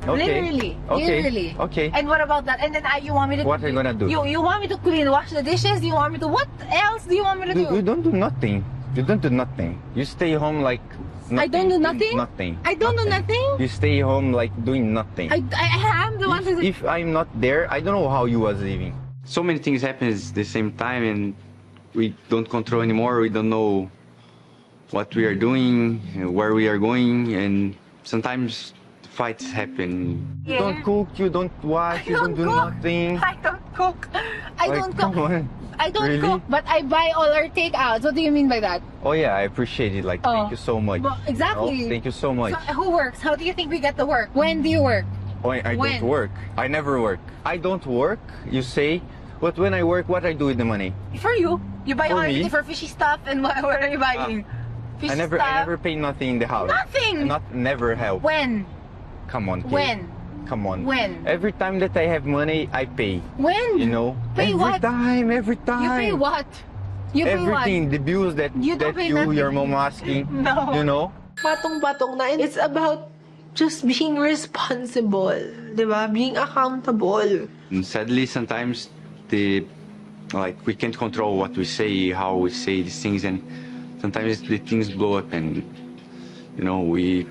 [SPEAKER 10] Okay.
[SPEAKER 4] Literally.
[SPEAKER 10] Okay.
[SPEAKER 4] And what about that? And then you want me to...
[SPEAKER 10] What are you gonna do?
[SPEAKER 4] You want me to wash the dishes? You want me to... What else do you want me to do?
[SPEAKER 10] You don't do nothing. You don't do nothing. You stay home like nothing.
[SPEAKER 4] I don't do nothing?
[SPEAKER 10] Nothing.
[SPEAKER 4] I don't do nothing?
[SPEAKER 10] You stay home like doing nothing.
[SPEAKER 4] I am the one who's...
[SPEAKER 10] If I'm not there, I don't know how you was living.
[SPEAKER 13] So many things happen at the same time and we don't control anymore. We don't know what we are doing, where we are going, and sometimes fights happen.
[SPEAKER 10] You don't cook, you don't wash, you don't do nothing.
[SPEAKER 4] I don't cook. I don't cook.
[SPEAKER 10] Come on.
[SPEAKER 4] I don't
[SPEAKER 10] Really?
[SPEAKER 4] cook, but I buy all our takeouts. What do you mean by that?
[SPEAKER 10] Oh yeah, I appreciate it. Like, thank you so much.
[SPEAKER 4] Well, exactly.
[SPEAKER 10] Oh, thank you so much.
[SPEAKER 4] So, who works? How do you think we get to work? When do you work?
[SPEAKER 10] Oh, I
[SPEAKER 4] When?
[SPEAKER 10] don't work. I never work. I don't work, you say. But when I work, what I do with the money?
[SPEAKER 4] For you. You buy
[SPEAKER 10] For
[SPEAKER 4] all
[SPEAKER 10] me?
[SPEAKER 4] everything for fishy stuff, and what are you buying? Fishy
[SPEAKER 10] I never
[SPEAKER 4] stuff.
[SPEAKER 10] pay nothing in the house.
[SPEAKER 4] Nothing?
[SPEAKER 10] Never help.
[SPEAKER 4] When?
[SPEAKER 10] Come on, Kay.
[SPEAKER 4] When?
[SPEAKER 10] Come on.
[SPEAKER 4] When?
[SPEAKER 10] Every time that I have money, I pay.
[SPEAKER 4] When?
[SPEAKER 10] You know?
[SPEAKER 4] Pay what?
[SPEAKER 10] Every time.
[SPEAKER 4] You pay what? You pay
[SPEAKER 10] Everything, the bills that
[SPEAKER 4] You don't pay nothing.
[SPEAKER 10] your mom asking.
[SPEAKER 4] No.
[SPEAKER 10] You know?
[SPEAKER 14] Batong-batong na. It's about just being responsible. Diba? Being accountable.
[SPEAKER 13] And sadly, sometimes we can't control what we say, how we say these things, and sometimes the things blow up and, you know, we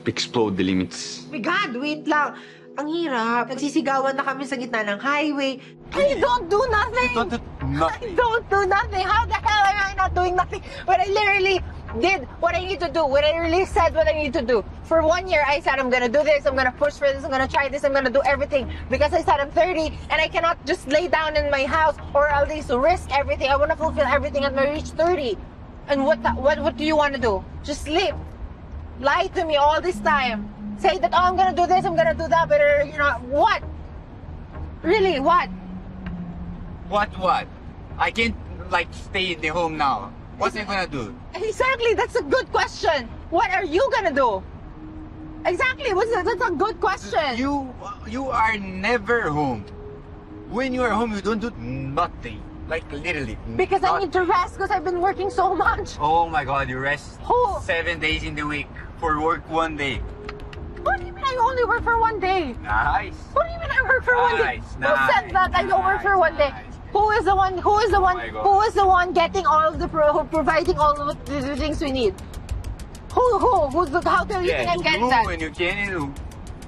[SPEAKER 13] explode the limits.
[SPEAKER 14] My God, wait lang. Ang hirap. Nagsisigawan na kami sa gitna ng highway.
[SPEAKER 4] I don't do nothing.
[SPEAKER 10] Don't do nothing.
[SPEAKER 4] I don't do nothing. How the hell am I not doing nothing when I literally did what I need to do? When I really said what I need to do. For 1 year, I said I'm gonna do this. I'm gonna push for this. I'm gonna try this. I'm gonna do everything because I said I'm 30 and I cannot just lay down in my house or at least risk everything. I wanna fulfill everything at my reach 30. And what do you want to do? Just sleep. Lie to me all this time. Say that, oh, I'm gonna do this, I'm gonna do that, but you know, what? Really, what?
[SPEAKER 10] What? I can't, like, stay in the home now. What am I gonna do?
[SPEAKER 4] Exactly, that's a good question. What are you gonna do? Exactly, that's a good question.
[SPEAKER 10] You are never home. When you are home, you don't do nothing. Like, literally.
[SPEAKER 4] Because I need to rest because I've been working so much.
[SPEAKER 10] Oh my God, you rest
[SPEAKER 4] Who?
[SPEAKER 10] 7 days in the week for work 1 day.
[SPEAKER 4] What do you mean I only work for 1 day?
[SPEAKER 10] Nice.
[SPEAKER 4] What do you mean I work for 1 day?
[SPEAKER 10] Nice,
[SPEAKER 4] Who said that I don't work for 1 day? Who is the one? Who is the one?
[SPEAKER 10] my God.
[SPEAKER 4] Who is the one getting all of the providing all of the things we need? Who? How do you think I'm getting that?
[SPEAKER 10] when you can, and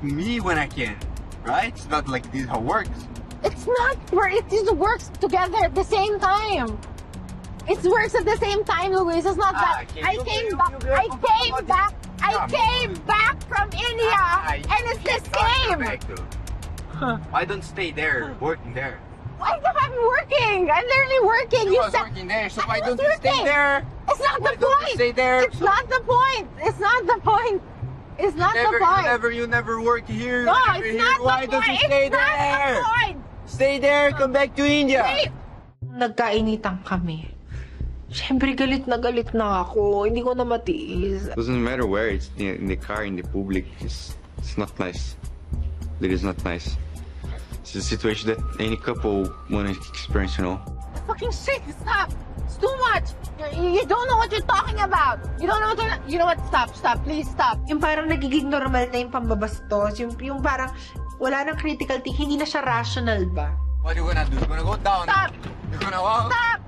[SPEAKER 10] me when I can. Right? It's not like this how it works.
[SPEAKER 4] It's not where it just works together at the same time. It works at the same time, Luis. It's not that. I came back from India, and it's the same.
[SPEAKER 10] I don't stay there, working there.
[SPEAKER 4] I'm working. I'm literally working.
[SPEAKER 10] You was working there, so why don't you stay
[SPEAKER 4] working.
[SPEAKER 10] there?
[SPEAKER 4] It's not
[SPEAKER 10] Why
[SPEAKER 4] the
[SPEAKER 10] don't you
[SPEAKER 4] point.
[SPEAKER 10] stay there?
[SPEAKER 4] It's not the point. It's not the point. It's not the point.
[SPEAKER 10] You never work here.
[SPEAKER 4] No,
[SPEAKER 10] you never
[SPEAKER 4] it's
[SPEAKER 10] here.
[SPEAKER 4] not
[SPEAKER 10] Why
[SPEAKER 4] the
[SPEAKER 10] don't
[SPEAKER 4] point.
[SPEAKER 10] you stay
[SPEAKER 4] It's not
[SPEAKER 10] there?
[SPEAKER 4] the point.
[SPEAKER 15] Stay there, come back to India.
[SPEAKER 14] Nagkainitan kami. Siyempre, galit na ako. Hindi ko na matiis.
[SPEAKER 13] Doesn't matter where, it's in the car, in the public. It's not nice. It is not nice. It's a situation that any couple want to experience, you know.
[SPEAKER 4] Fucking shit, stop! It's too much! You don't know what you're talking about! You don't know what You know what? Stop, please stop.
[SPEAKER 14] Yung parang nagiging normal na yung pambabastos. Yung parang wala nang critical thinking. Hindi na siya rational ba?
[SPEAKER 10] What are you gonna do? You're gonna go down.
[SPEAKER 4] Stop!
[SPEAKER 10] You're gonna walk.
[SPEAKER 4] Stop!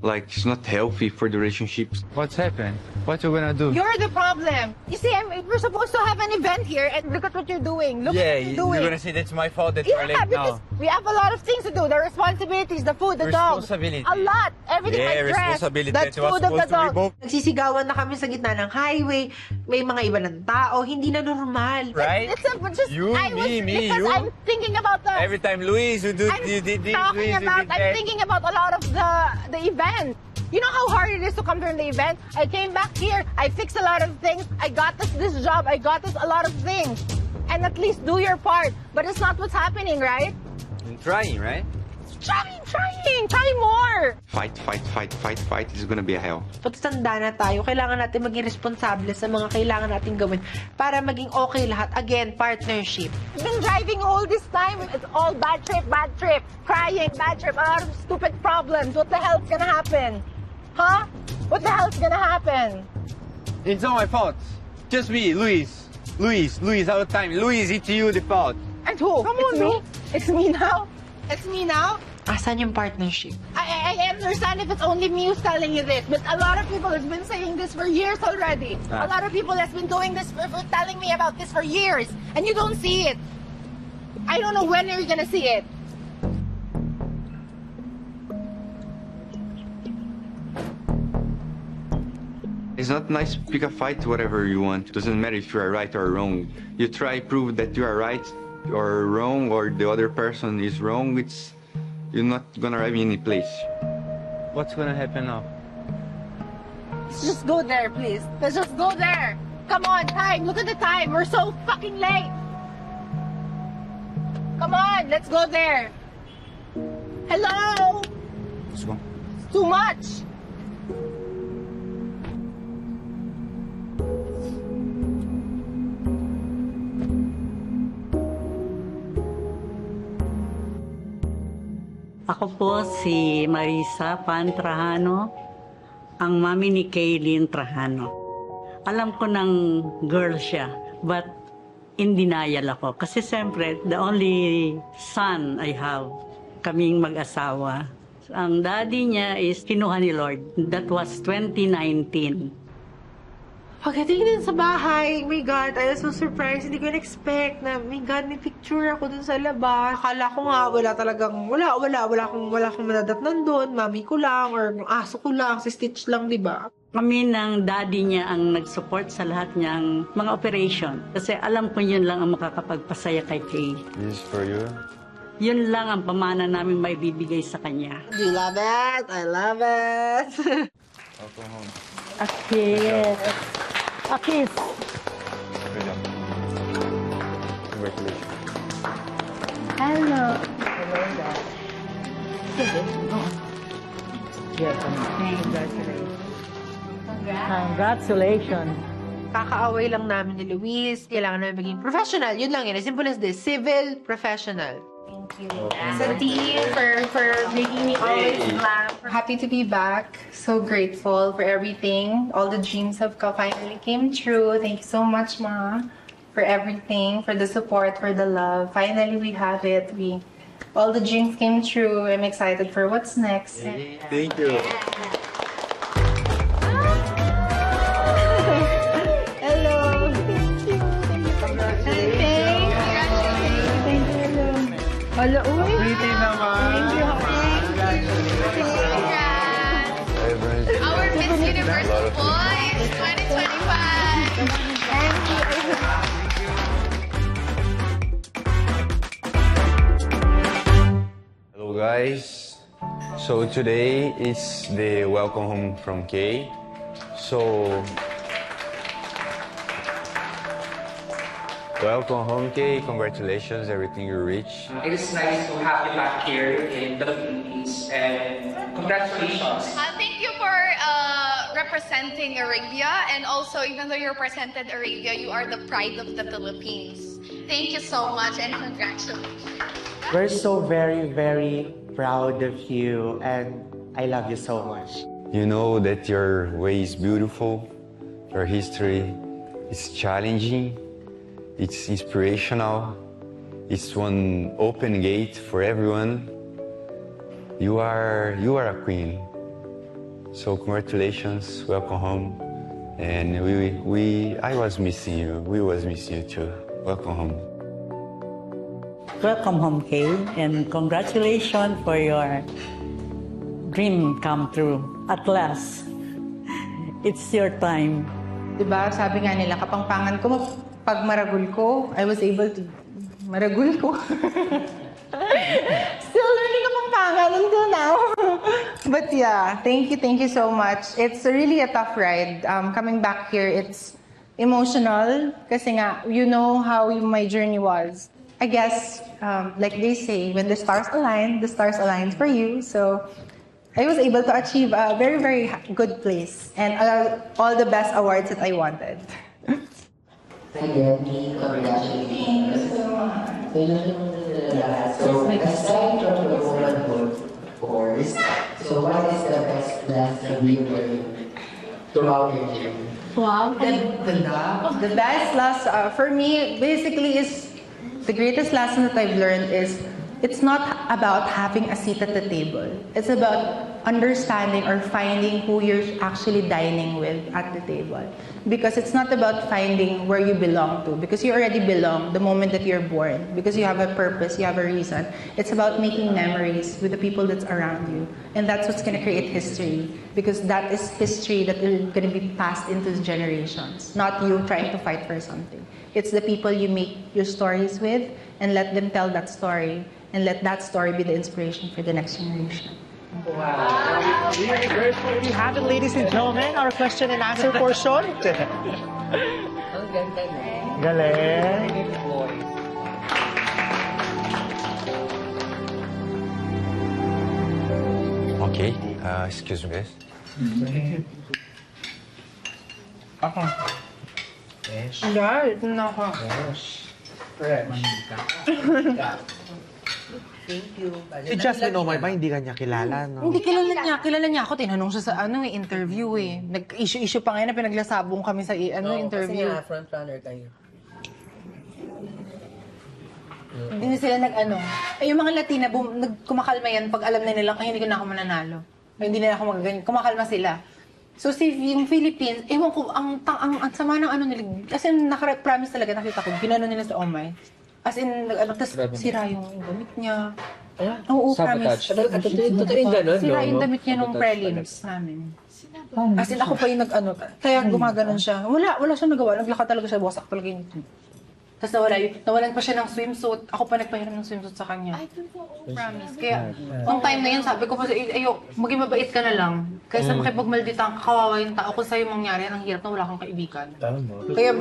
[SPEAKER 13] Like, it's not healthy for the relationships.
[SPEAKER 10] What's happened? What you gonna do?
[SPEAKER 4] You're the problem. You see, we're supposed to have an event here, and look at what you're doing. Look what you're doing.
[SPEAKER 10] You're gonna say that's my fault that you're late
[SPEAKER 4] because
[SPEAKER 10] now.
[SPEAKER 4] we have a lot of things to do. The responsibilities, the food, the dog.
[SPEAKER 10] Responsibility.
[SPEAKER 4] A lot. Everything, my dress.
[SPEAKER 10] Responsibility.
[SPEAKER 4] That's
[SPEAKER 10] That was
[SPEAKER 4] food of the
[SPEAKER 10] supposed to be
[SPEAKER 4] dog.
[SPEAKER 10] both.
[SPEAKER 14] Nagsisigawan na kami sa gitna ng highway. May mga iba ng tao. Hindi na normal.
[SPEAKER 10] Right?
[SPEAKER 4] It's just,
[SPEAKER 10] You, me,
[SPEAKER 4] because
[SPEAKER 10] you.
[SPEAKER 4] I'm thinking about the...
[SPEAKER 10] Every time Luis, you did this, Luis, you did
[SPEAKER 4] I'm
[SPEAKER 10] that.
[SPEAKER 4] thinking about a lot of the event. You know how hard it is to come during the event? I came back here, I fixed a lot of things, I got this job, I got a lot of things. And at least do your part. But it's not what's happening, right?
[SPEAKER 10] I'm trying, right?
[SPEAKER 4] Trying! Try more!
[SPEAKER 13] Fight. It's gonna be a hell.
[SPEAKER 14] Pagtanda na tayo, kailangan natin maging responsable sa mga kailangan natin gawin para maging okay lahat. Again, partnership.
[SPEAKER 4] I've been driving all this time. It's all bad trip. Crying, bad trip, a lot of stupid problems. What the hell's gonna happen? Huh? What the hell's gonna happen?
[SPEAKER 10] It's not my fault. Just me, Luis, all the time. Luis, it's you the fault.
[SPEAKER 4] And who? It's me? It's me now? It's me now?
[SPEAKER 14] Asan yung partnership?
[SPEAKER 4] I understand if it's only me who's telling you this, but a lot of people have been saying this for years already. A lot of people has been doing this for telling me about this for years, and you don't see it. I don't know when you're gonna see it.
[SPEAKER 13] It's not nice to pick a fight whatever you want. Doesn't matter if you are right or wrong. You try prove that you are right or wrong or the other person is wrong. You're not gonna arrive in any place.
[SPEAKER 10] What's gonna happen now?
[SPEAKER 4] Let's just go there, please. Let's just go there. Come on, time. Look at the time. We're so fucking late. Come on, let's go there. Hello?
[SPEAKER 10] Let's go.
[SPEAKER 4] It's too much.
[SPEAKER 16] Ako po si Marisa Pan Trajano, ang mami ni Kaylin Trajano. Alam ko ng girl siya, but in denial ako. Kasi siyempre, the only son I have, kaming mag-asawa. Ang daddy niya is kinuha ni Lord. That was 2019.
[SPEAKER 14] Pagdating din sa bahay, my God, I was so surprised. Hindi ko in-expect na, my God, may picture ako dun sa labas. Akala ko nga, wala akong madadatnan doon. Mami ko lang, or aso ko lang, si Stitch lang, di ba?
[SPEAKER 16] Kami ng daddy niya ang nag-support sa lahat niyang mga operation. Kasi alam ko yun lang ang makakapagpasaya kay Kay.
[SPEAKER 10] This is for you.
[SPEAKER 16] Yun lang ang pamana namin may bibigay sa kanya.
[SPEAKER 14] Do you love it? I love it.
[SPEAKER 10] Welcome home.
[SPEAKER 16] A kiss. A kiss.
[SPEAKER 10] Good job. Congratulations.
[SPEAKER 16] Hello. Congratulations.
[SPEAKER 14] Kakaaway lang namin ni Luis. Kailangan namin maging professional. Yun lang yun. As simple as this. Civil, professional.
[SPEAKER 1] Sa team for making me always laugh. Happy to be back. So grateful for everything. All the dreams have finally came true. Thank you so much, Ma, for everything, for the support, for the love. Finally, we have it. All the dreams came true. I'm excited for what's next.
[SPEAKER 10] Thank you.
[SPEAKER 4] Hello. Thank you. Hello.
[SPEAKER 10] Pretty naman.
[SPEAKER 1] Our Miss Universe Boys 2025.
[SPEAKER 13] Hello guys. So today is the welcome home from Kay. So
[SPEAKER 10] Welcome home, Kay. Congratulations, everything you reached.
[SPEAKER 2] It is nice to have you back here in the Philippines, and congratulations.
[SPEAKER 17] Thank you for representing Arabia, and also even though you represented Arabia, you are the pride of the Philippines. Thank you so much and congratulations.
[SPEAKER 18] We're so very, very proud of you, and I love you so much.
[SPEAKER 10] You know that your way is beautiful, your history is challenging, it's inspirational, it's one open gate for everyone. You are a queen. So congratulations, welcome home. And I was missing you. We was missing you too. Welcome home.
[SPEAKER 16] Welcome home, Kay, and congratulations for your dream come true. At last, it's your time.
[SPEAKER 1] Diba, sabi nga nila, kapangpangan ko, pag maragul ko, I was able to maragul ko. Still learning kapangpangan until now. But yeah, thank you so much. It's really a tough ride. Coming back here, it's emotional kasi nga, you know how my journey was. I guess, like they say, when the stars align for you. So I was able to achieve a very, very good place and all the best awards that I wanted.
[SPEAKER 19] Again, congratulations. So, aside from the womanhood, of course, so what is the best lesson you learned throughout your journey?
[SPEAKER 1] Wow, the best lesson for me basically is the greatest lesson that I've learned is it's not about having a seat at the table. It's about understanding or finding who you're actually dining with at the table. Because it's not about finding where you belong to, because you already belong the moment that you're born, because you have a purpose, you have a reason. It's about making memories with the people that's around you. And that's what's going to create history, because that is history that is going to be passed into generations, not you trying to fight for something. It's the people you make your stories with and let them tell that story and let that story be the inspiration for the next generation.
[SPEAKER 15] Wow. We have it, ladies and gentlemen, our question and answer portion. Galing.
[SPEAKER 10] Okay, excuse me, guys.
[SPEAKER 1] Yeah, ito na ako.
[SPEAKER 15] Thank you. Si Jasmine Omar ba, hindi ka niya kilala, no?
[SPEAKER 1] Hindi, kilala niya ako. Tinanong siya sa interview eh. Nag-issue pa ngayon na pinaglasabong kami sa interview.
[SPEAKER 5] Kasi nga, frontrunner kayo.
[SPEAKER 1] Hindi sila yung mga Latina, kumakalma yan pag alam na nilang, ay, hindi ko na ako mananalo. Ay, hindi na ako magaganyan. Kumakalma sila. So, yung Philippines, ewan ko, ang sama ng nila. As in, promise talaga, nakita ko, ginano nila sa Omay. As in, tapos sira yung damit niya. Oo, promise.
[SPEAKER 5] Totoo yung gano'n,
[SPEAKER 1] sira yung damit niya nung prelims namin. As in, ako pa yung kaya gumaganon siya. Wala siya nagawa. Naglakad talaga siya, wasak talaga yung tapos nawalan pa siya ng swimsuit. Ako pa nagpahiram ng swimsuit sa kanya. Promise. Kaya, nung time na yun, sabi ko pa maging mabait ka na lang. Kaysa makipagmaldita, kawawa yung tao. Kung sa'yo mangyari, ang hirap na wala kang kaibigan. Kaya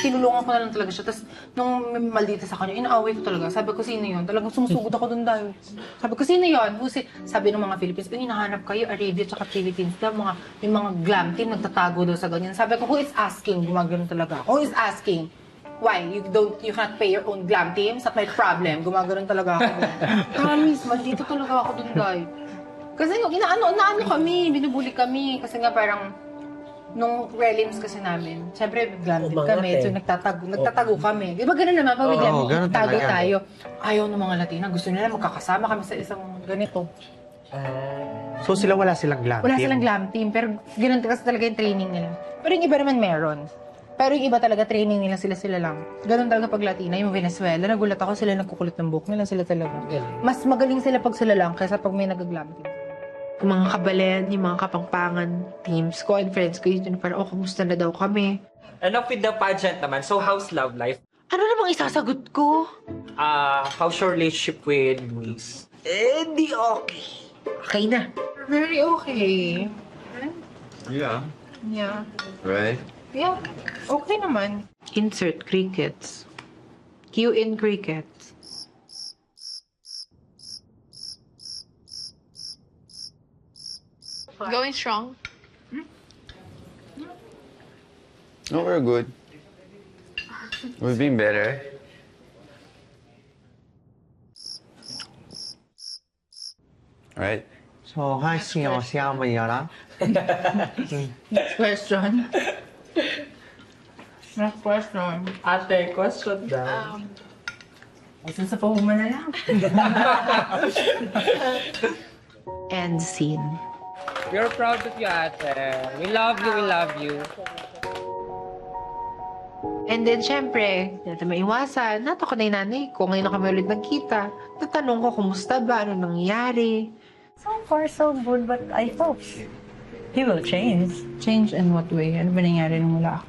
[SPEAKER 1] tinulungan ko na lang talaga siya. Tapos, nung maldita sa kanya, inaaway ko talaga. Sabi ko, sino yun? Talagang sumusugod ako dun dahil. Sabi ko, sino yun? Sabi ng mga Philippines, hinahanap kayo, Arabia tsaka Philippines daw. May mga glam team, nagtatago daw sa ganyan. Sabi ko, who is asking? Gumagano talaga. Who is asking? Why? You cannot pay your own glam team? Sa may problem? Gumagano'n talaga ako. Promise, maldito talaga ako dun, guy. Kasi inaano kami, binubuli kami. Kasi nga parang, nung prelims kasi namin, syempre glam team kami, so nagtatago kami. Di ba gano'n naman, pag may glam team, tago tayo. Ayaw ng mga Latina, gusto nila magkakasama kami sa isang ganito.
[SPEAKER 15] So sila wala silang glam team?
[SPEAKER 1] Wala silang glam team, pero gano'n kasi talaga yung training nila. Pero yung iba naman meron. Pero yung iba talaga, training nila sila lang. Ganun talaga pag Latina. Yung Venezuela, nagulat ako sila nagkukulit ng buhok nila, sila talaga. Mas magaling sila pag sila lang kaysa pag may nag-glam team.
[SPEAKER 9] Yung mga kabalen, yung mga kapangpangan teams ko and friends ko, yun parang, kumusta na daw kami.
[SPEAKER 20] Enough with the pageant naman. So, how's love life?
[SPEAKER 9] Ano namang isasagot ko?
[SPEAKER 20] How's your relationship with Luis?
[SPEAKER 9] Di okay. Okay na.
[SPEAKER 1] Very okay.
[SPEAKER 10] Yeah.
[SPEAKER 1] Yeah.
[SPEAKER 10] Right?
[SPEAKER 1] Yeah. Okay naman.
[SPEAKER 9] Insert crickets. Cue in cricket.
[SPEAKER 17] Going strong.
[SPEAKER 10] No, we're good. We've been better. Right?
[SPEAKER 18] So, 하시요, 시아마이야라.
[SPEAKER 9] Next question. Next question.
[SPEAKER 16] Ate, question daw.
[SPEAKER 9] Isa sa pahuma na lang. End scene.
[SPEAKER 20] We're proud of you, ate. We love you, we love you.
[SPEAKER 9] And then, syempre, hindi natin maiwasan. Nato ko na yung nanay ko. Ngayon na kami ulit nagkita. Tatanong ko, kumusta ba? Ano nangyari?
[SPEAKER 16] So far, so good, but I hope he will change.
[SPEAKER 9] Change in what way? Ano ba nangyari nung wala ako?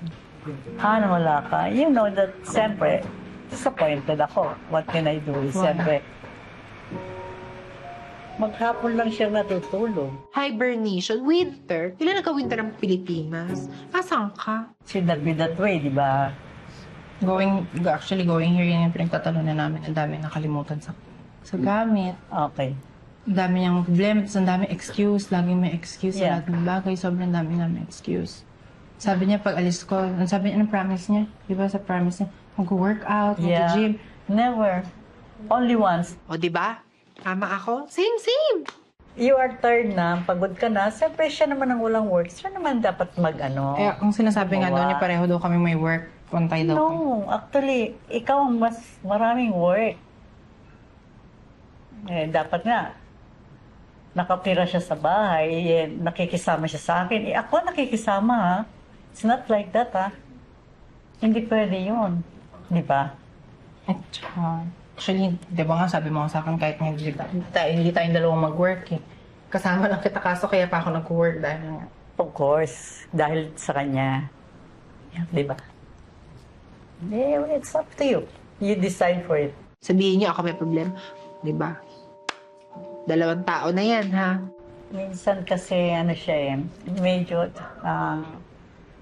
[SPEAKER 16] Ano wala ka? You know that, siyempre, disappointed ako. What can I do? Siyempre, maghapon lang siya natutulog.
[SPEAKER 9] Hibernation. Winter. Kailan nagka-winter ang Pilipinas? Asan ka?
[SPEAKER 16] Should not be that way, di ba?
[SPEAKER 9] Actually going here, yun yung pinagtatalunan namin. Ang dami nakalimutan sa gamit.
[SPEAKER 16] Okay.
[SPEAKER 9] Ang dami niyang problema. Tapos ang dami excuse. Laging may excuse sa
[SPEAKER 16] Yeah.
[SPEAKER 9] lahat ng bagay. Sobrang dami namin excuse. Sabi niya, pag alis ko, sabi niya, anong promise niya? Di ba sa promise niya? Mag-workout, mag-gym.
[SPEAKER 16] Never. Only once.
[SPEAKER 9] O, di ba? Tama ako? Same.
[SPEAKER 16] You are tired na, pagod ka na, siyempre siya naman ang walang work. Siya naman dapat mag-ano.
[SPEAKER 9] Eh, kung sinasabi nga daw niya, pareho daw kami may work. Pantay daw kami.
[SPEAKER 16] No, actually, ikaw ang mas maraming work. Eh, dapat nga, nakatira siya sa bahay, eh, nakikisama siya sa akin. Eh, ako nakikisama, ha? It's not like that, ha? Hindi pwede yun. Di ba?
[SPEAKER 9] Actually, di ba nga sabi mo sa akin kahit hindi tayong dalawang mag-work eh. Kasama lang kita kaso kaya pa ako nag-work dahil nga.
[SPEAKER 16] Of course, dahil sa kanya. Di ba? Eh, it's up to you. You decide for it.
[SPEAKER 9] Sabihin niyo ako may problema. Di ba? Dalawang tao na yan, ha?
[SPEAKER 16] Minsan kasi, ano siya eh, medyo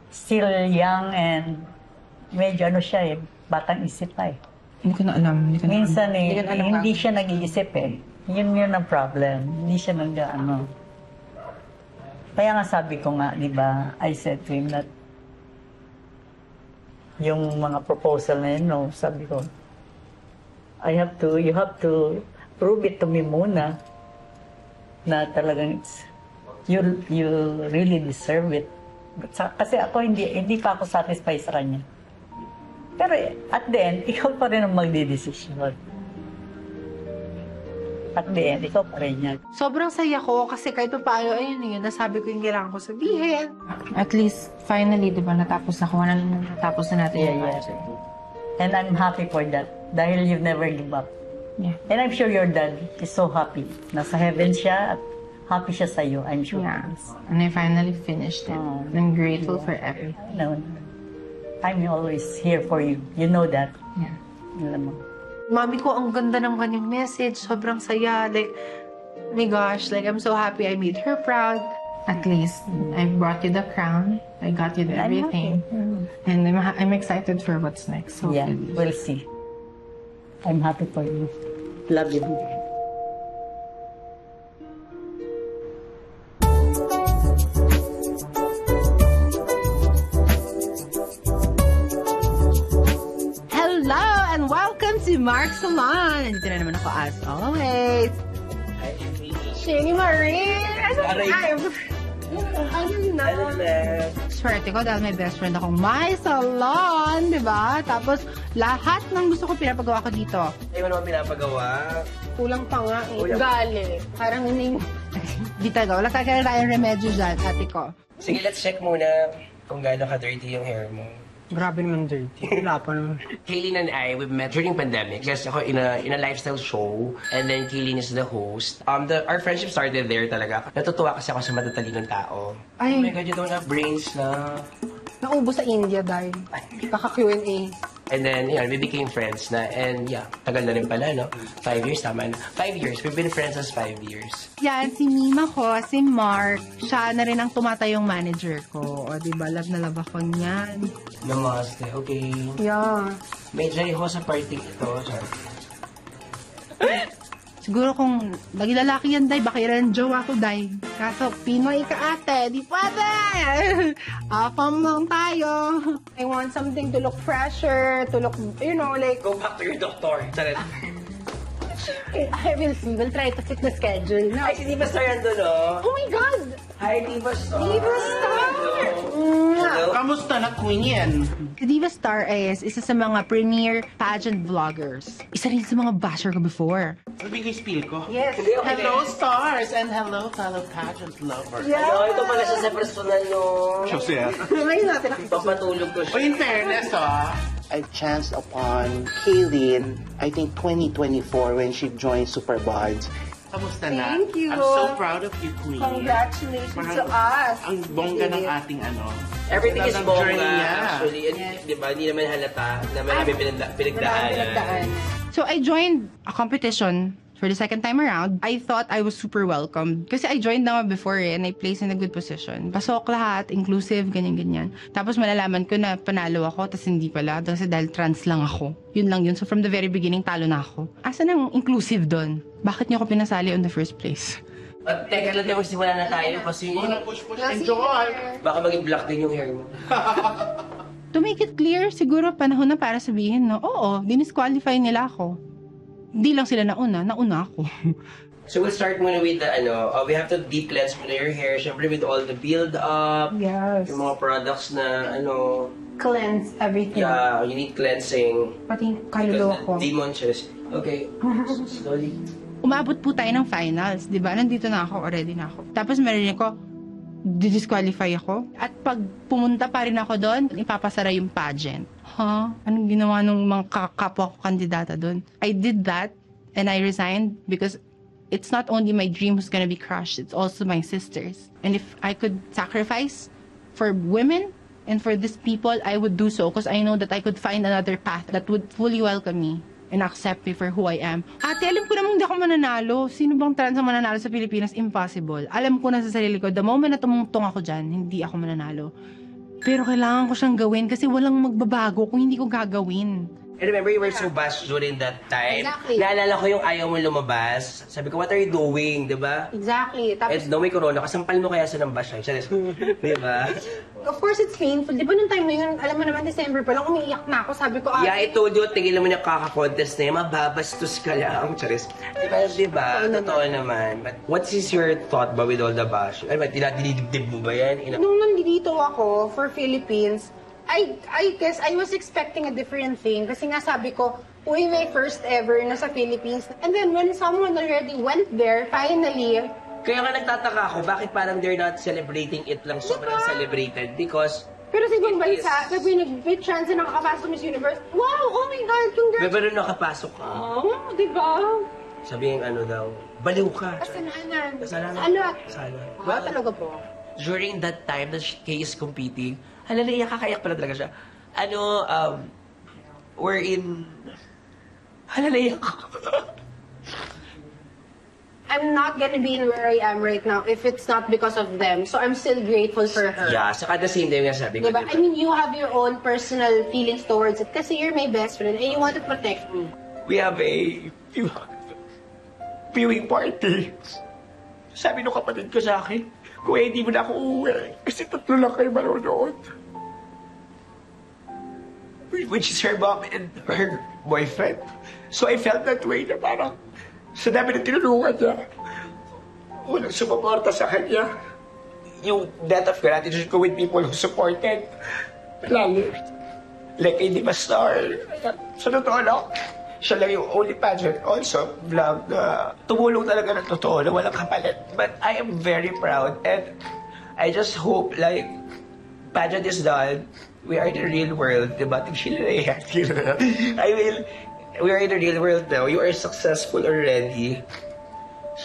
[SPEAKER 16] still young and medyo ano siya eh, batang isip pa eh.
[SPEAKER 9] Hindi ko na alam.
[SPEAKER 16] Minsan eh, hindi siya nag-iisip eh. Yun ang problem. Hindi siya nag-ano. Kaya nga sabi ko nga, di ba, I said to him that yung mga proposal na yun, no, sabi ko, you have to prove it to me muna na talagang you really deserve it. Kasi ako hindi pa ako satisfied sa kanya. Pero at the end, ikaw pa rin ang magdidesisyon. At the end, ikaw pa rin yan.
[SPEAKER 9] Sobrang saya ko kasi kahit pa paano, ayun yun, nasabi ko yung kailangan ko sabihin. At least, finally, di ba, natapos na natin yung project.
[SPEAKER 16] And I'm happy for that. Dahil you never give up.
[SPEAKER 9] Yeah.
[SPEAKER 16] And I'm sure your dad is so happy. Nasa heaven siya at happy siya sa'yo. I'm sure.
[SPEAKER 9] Yeah. And I finally finished it. I'm grateful for everything.
[SPEAKER 16] No, I'm always here for you. You know that.
[SPEAKER 9] Yeah.
[SPEAKER 16] Alam mo.
[SPEAKER 9] Mami ko, ang ganda ng kanyang message. Sobrang saya. Like, oh my gosh, like, I'm so happy I made her proud. At least, I brought you the crown. I got you everything. And I'm excited for what's next. So
[SPEAKER 16] Yeah, we'll see. I'm happy for you. Love you.
[SPEAKER 9] Hello and welcome to Mark's Salon. Nandito na naman ako as always. Shani Marie! Swerte ko dahil may best friend akong may salon, di ba? Tapos lahat ng gusto ko pinapagawa ko dito.
[SPEAKER 5] Ay, ano naman pinapagawa?
[SPEAKER 9] Kulang pa nga eh. Ugali. Parang hindi. Di talaga. Wala kaya tayong remedyo dyan, ate ko.
[SPEAKER 5] Sige, let's check muna kung gaano ka-dirty yung hair mo.
[SPEAKER 2] Grabe naman dirty. Wala pa naman.
[SPEAKER 5] Kaylin and I, we met during pandemic. Guest ako in a lifestyle show. And then Kaylin is the host. Our friendship started there talaga. Natutuwa kasi ako sa matatalinong tao.
[SPEAKER 9] Ay.
[SPEAKER 5] Oh my God, you don't have brains na.
[SPEAKER 9] Naubo sa India dahil kaka-Q&A.
[SPEAKER 5] And then, yun, we became friends na. And yeah, tagal na rin pala, no? 5 years, tama na. 5 years. We've been friends as 5 years.
[SPEAKER 9] Yan, si Mima ko, si Mark. Siya na rin ang tumatayong manager ko. O, diba, love na love ako niyan.
[SPEAKER 5] Namaste, okay.
[SPEAKER 9] Yeah.
[SPEAKER 5] May joy ako sa party ito.
[SPEAKER 9] Siguro kung lagi lalaki yan, Day, baka yan jowa ko, Day. Kaso, Pinoy ka ate, di pwede! Apam lang tayo. I want something to look fresher, to look, you know, like...
[SPEAKER 5] Go back to your doctor.
[SPEAKER 9] I will see. We'll try to fit the schedule. No?
[SPEAKER 5] Ay, si Diva Star yan doon, oh.
[SPEAKER 9] Oh my God!
[SPEAKER 5] Hi, Diva Star.
[SPEAKER 9] Diva Star!
[SPEAKER 5] Kamusta na, Queen?
[SPEAKER 9] Diva Star is isa sa mga premier pageant vloggers. Isa rin sa mga basher ko before.
[SPEAKER 18] Sabi ko yung spiel ko.
[SPEAKER 9] Yes.
[SPEAKER 18] Hello, stars! And hello, fellow pageant lovers.
[SPEAKER 9] Yeah.
[SPEAKER 5] Ano, ito pala siya sa personal nyo.
[SPEAKER 18] Siya.
[SPEAKER 9] Ngayon natin nakita.
[SPEAKER 5] Papatulog ko siya.
[SPEAKER 18] In fairness, I chanced upon Kaylin, I think 2024, when she joined Superbuds. Kamusta na?
[SPEAKER 9] Thank you.
[SPEAKER 18] I'm so proud of you, Queen.
[SPEAKER 9] Congratulations to us.
[SPEAKER 18] Ang bongga ng ating
[SPEAKER 5] Everything is
[SPEAKER 18] Talagang journey
[SPEAKER 5] bongga,
[SPEAKER 18] niya.
[SPEAKER 5] actually. Di ba? Hindi naman halata na may pinagdaanan.
[SPEAKER 9] So I joined a competition for the second time around. I thought I was super welcome. Kasi I joined naman before and I placed in a good position. Pasok lahat, inclusive, ganyan-ganyan. Tapos malalaman ko na panalo ako, tapos hindi pala. Kasi dahil trans lang ako. Yun lang yun. So from the very beginning, talo na ako. Asan ang inclusive doon? Bakit niyo ako pinasali on the first place?
[SPEAKER 5] Teka lang, magsimula na tayo kasi...
[SPEAKER 18] Push, enjoy!
[SPEAKER 5] Baka maging black din yung hair mo.
[SPEAKER 9] To make it clear, siguro panahon na para sabihin, no? Oo, dinisqualify nila ako. Hindi lang sila nauna ako.
[SPEAKER 5] So we'll start muna with the, we have to deep cleanse muna your hair. Siyempre with all the build-up.
[SPEAKER 9] Yes.
[SPEAKER 5] Yung mga products na,
[SPEAKER 9] Cleanse everything.
[SPEAKER 5] yeah, you need cleansing.
[SPEAKER 9] Pati kaluluwa ko.
[SPEAKER 5] Demon chest. Okay, slowly.
[SPEAKER 9] Umabot po tayo ng finals, di ba? Nandito na ako, already na ako. Tapos meron ko, disqualify ako. At pag pumunta pa rin ako doon, ipapasara yung pageant. Anong ginawa ng mga kapwa ko kandidata doon? I did that and I resigned because it's not only my dream who's gonna be crushed, it's also my sisters. And if I could sacrifice for women and for these people, I would do so because I know that I could find another path that would fully welcome me and accept me for who I am. Ate, alam ko namang hindi ako mananalo. Sino bang trans ang mananalo sa Pilipinas? Impossible. Alam ko na sa sarili ko, the moment na tumungtong ako dyan, hindi ako mananalo. Pero kailangan ko siyang gawin kasi walang magbabago kung hindi ko gagawin.
[SPEAKER 5] I remember you were so bashed during that time.
[SPEAKER 9] Exactly.
[SPEAKER 5] Naalala ko yung ayaw mo lumabas. Sabi ko, what are you doing? Diba?
[SPEAKER 9] Exactly. Tapos,
[SPEAKER 5] No, may corona. Kasampal mo kaya sa ng bash. Diba?
[SPEAKER 9] of course, it's painful. Di ba nung time na yun, alam mo naman, December pa lang, umiiyak na ako. Sabi ko,
[SPEAKER 5] Yeah, I told you, tigilan mo yung kaka-contest na yun. Mababastos ka lang. Charis. Diba? Totoo naman. But what is your thought ba with all the bash? Ano ba, dinidibdib mo ba yan?
[SPEAKER 9] nung nandito ako for Philippines, I guess I was expecting a different thing. Kasi nga sabi ko, uy, may first ever na sa Philippines. And then when someone already went there, finally,
[SPEAKER 5] Kaya nga nagtataka ako, bakit parang they're not celebrating it lang sobrang celebrated? Because
[SPEAKER 9] pero sa ibang bansa, pag may chance na nakakapasok sa Miss Universe, wow, oh my God, congratulations!
[SPEAKER 5] Pero nakapasok ka.
[SPEAKER 9] Oh, di ba?
[SPEAKER 5] Sabihin daw, baliw ka.
[SPEAKER 9] Kasalanan.
[SPEAKER 5] Kasalanan.
[SPEAKER 9] Wow, talaga po.
[SPEAKER 5] During that time that Kay is competing, naiyak kakaiyak pala talaga siya. We're in... naiyak.
[SPEAKER 9] I'm not gonna be where I am right now if it's not because of them. So I'm still grateful for her.
[SPEAKER 5] Yeah, saka at the same time nga sabi ko,
[SPEAKER 9] Diba? I mean, you have your own personal feelings towards it kasi you're my best friend and you want to protect me.
[SPEAKER 5] We have a viewing party. Sabi nung kapatid ko sa akin, kung hindi mo na ako uuwi, kasi 3 lang kayo manonood. Which is her mom and her boyfriend. So I felt that way na parang sa dami na tinulungan niya, walang sumuporta sa kanya. Yung debt of gratitude ko with people who supported. Lalo, like Diva Star. Sa totoo lang, siya lang yung only pageant also vlog na tumulong talaga ng totoo na walang kapalit. But I am very proud and I just hope like pageant is done. We are in the real world, diba? We are in the real world now. You are successful already.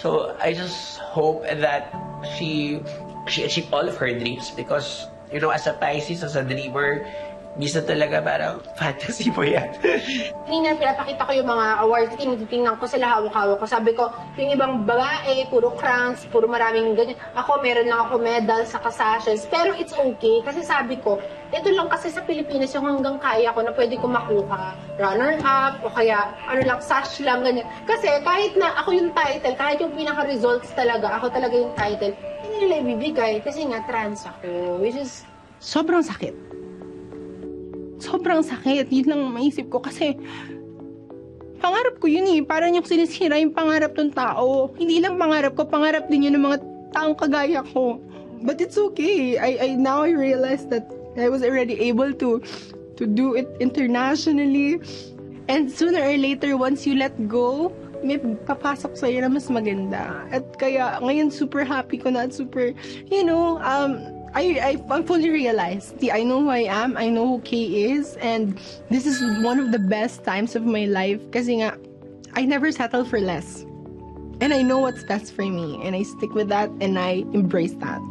[SPEAKER 5] So I just hope that she achieved all of her dreams because, as a Pisces, as a dreamer, Bisa talaga parang fantasy mo yan.
[SPEAKER 21] Kanina pinapakita ko yung mga awards, tinitingnan ko sila, hawak-hawak ko. Sabi ko, yung ibang babae, puro crowns, puro maraming ganyan. Ako, meron lang ako medals sa sashes. Pero it's okay, kasi sabi ko, ito lang kasi sa Pilipinas yung hanggang kaya ko na pwede ko makuha. Runner-up, o kaya ano lang, sash lang, ganyan. Kasi kahit na ako yung title, kahit yung pinaka-results talaga, ako talaga yung title, hindi nila ibibigay kasi nga trans ako, which is sobrang sakit. Sobrang sakit. Yun lang maisip ko kasi pangarap ko yun eh. Parang yung sinisira yung pangarap ng tao. Hindi lang pangarap ko, pangarap din yun ng mga taong kagaya ko. But it's okay. Now I realize that I was already able to do it internationally. And sooner or later, once you let go, may papasok sa'yo na mas maganda. At kaya ngayon super happy ko na at super, you know, I fully realized. I know who I am. I know who Kay is. And this is one of the best times of my life. Kasi nga, I never settle for less. And I know what's best for me. And I stick with that. And I embrace that.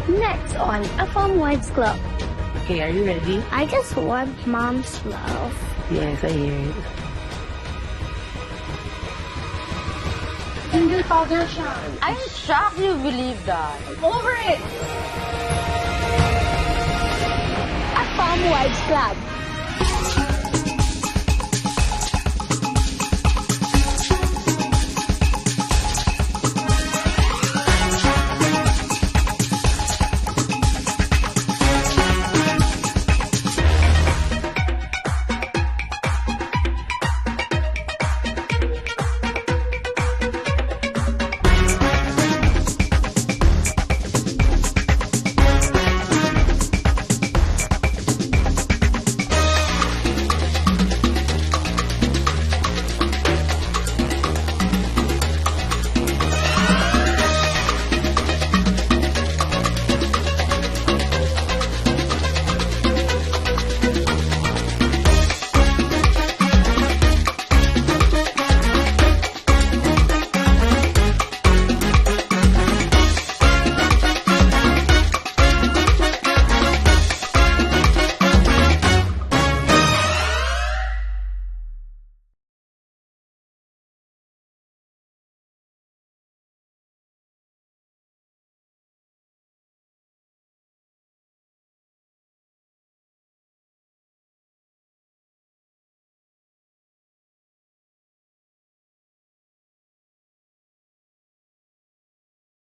[SPEAKER 22] Next on A Fun Wives Club.
[SPEAKER 2] Okay, are you ready?
[SPEAKER 22] I just want mom's love.
[SPEAKER 2] Yes, I hear it.
[SPEAKER 21] Single father siya.
[SPEAKER 3] I'm shocked you believe that.
[SPEAKER 21] Over it!
[SPEAKER 22] A Fun Wives Club.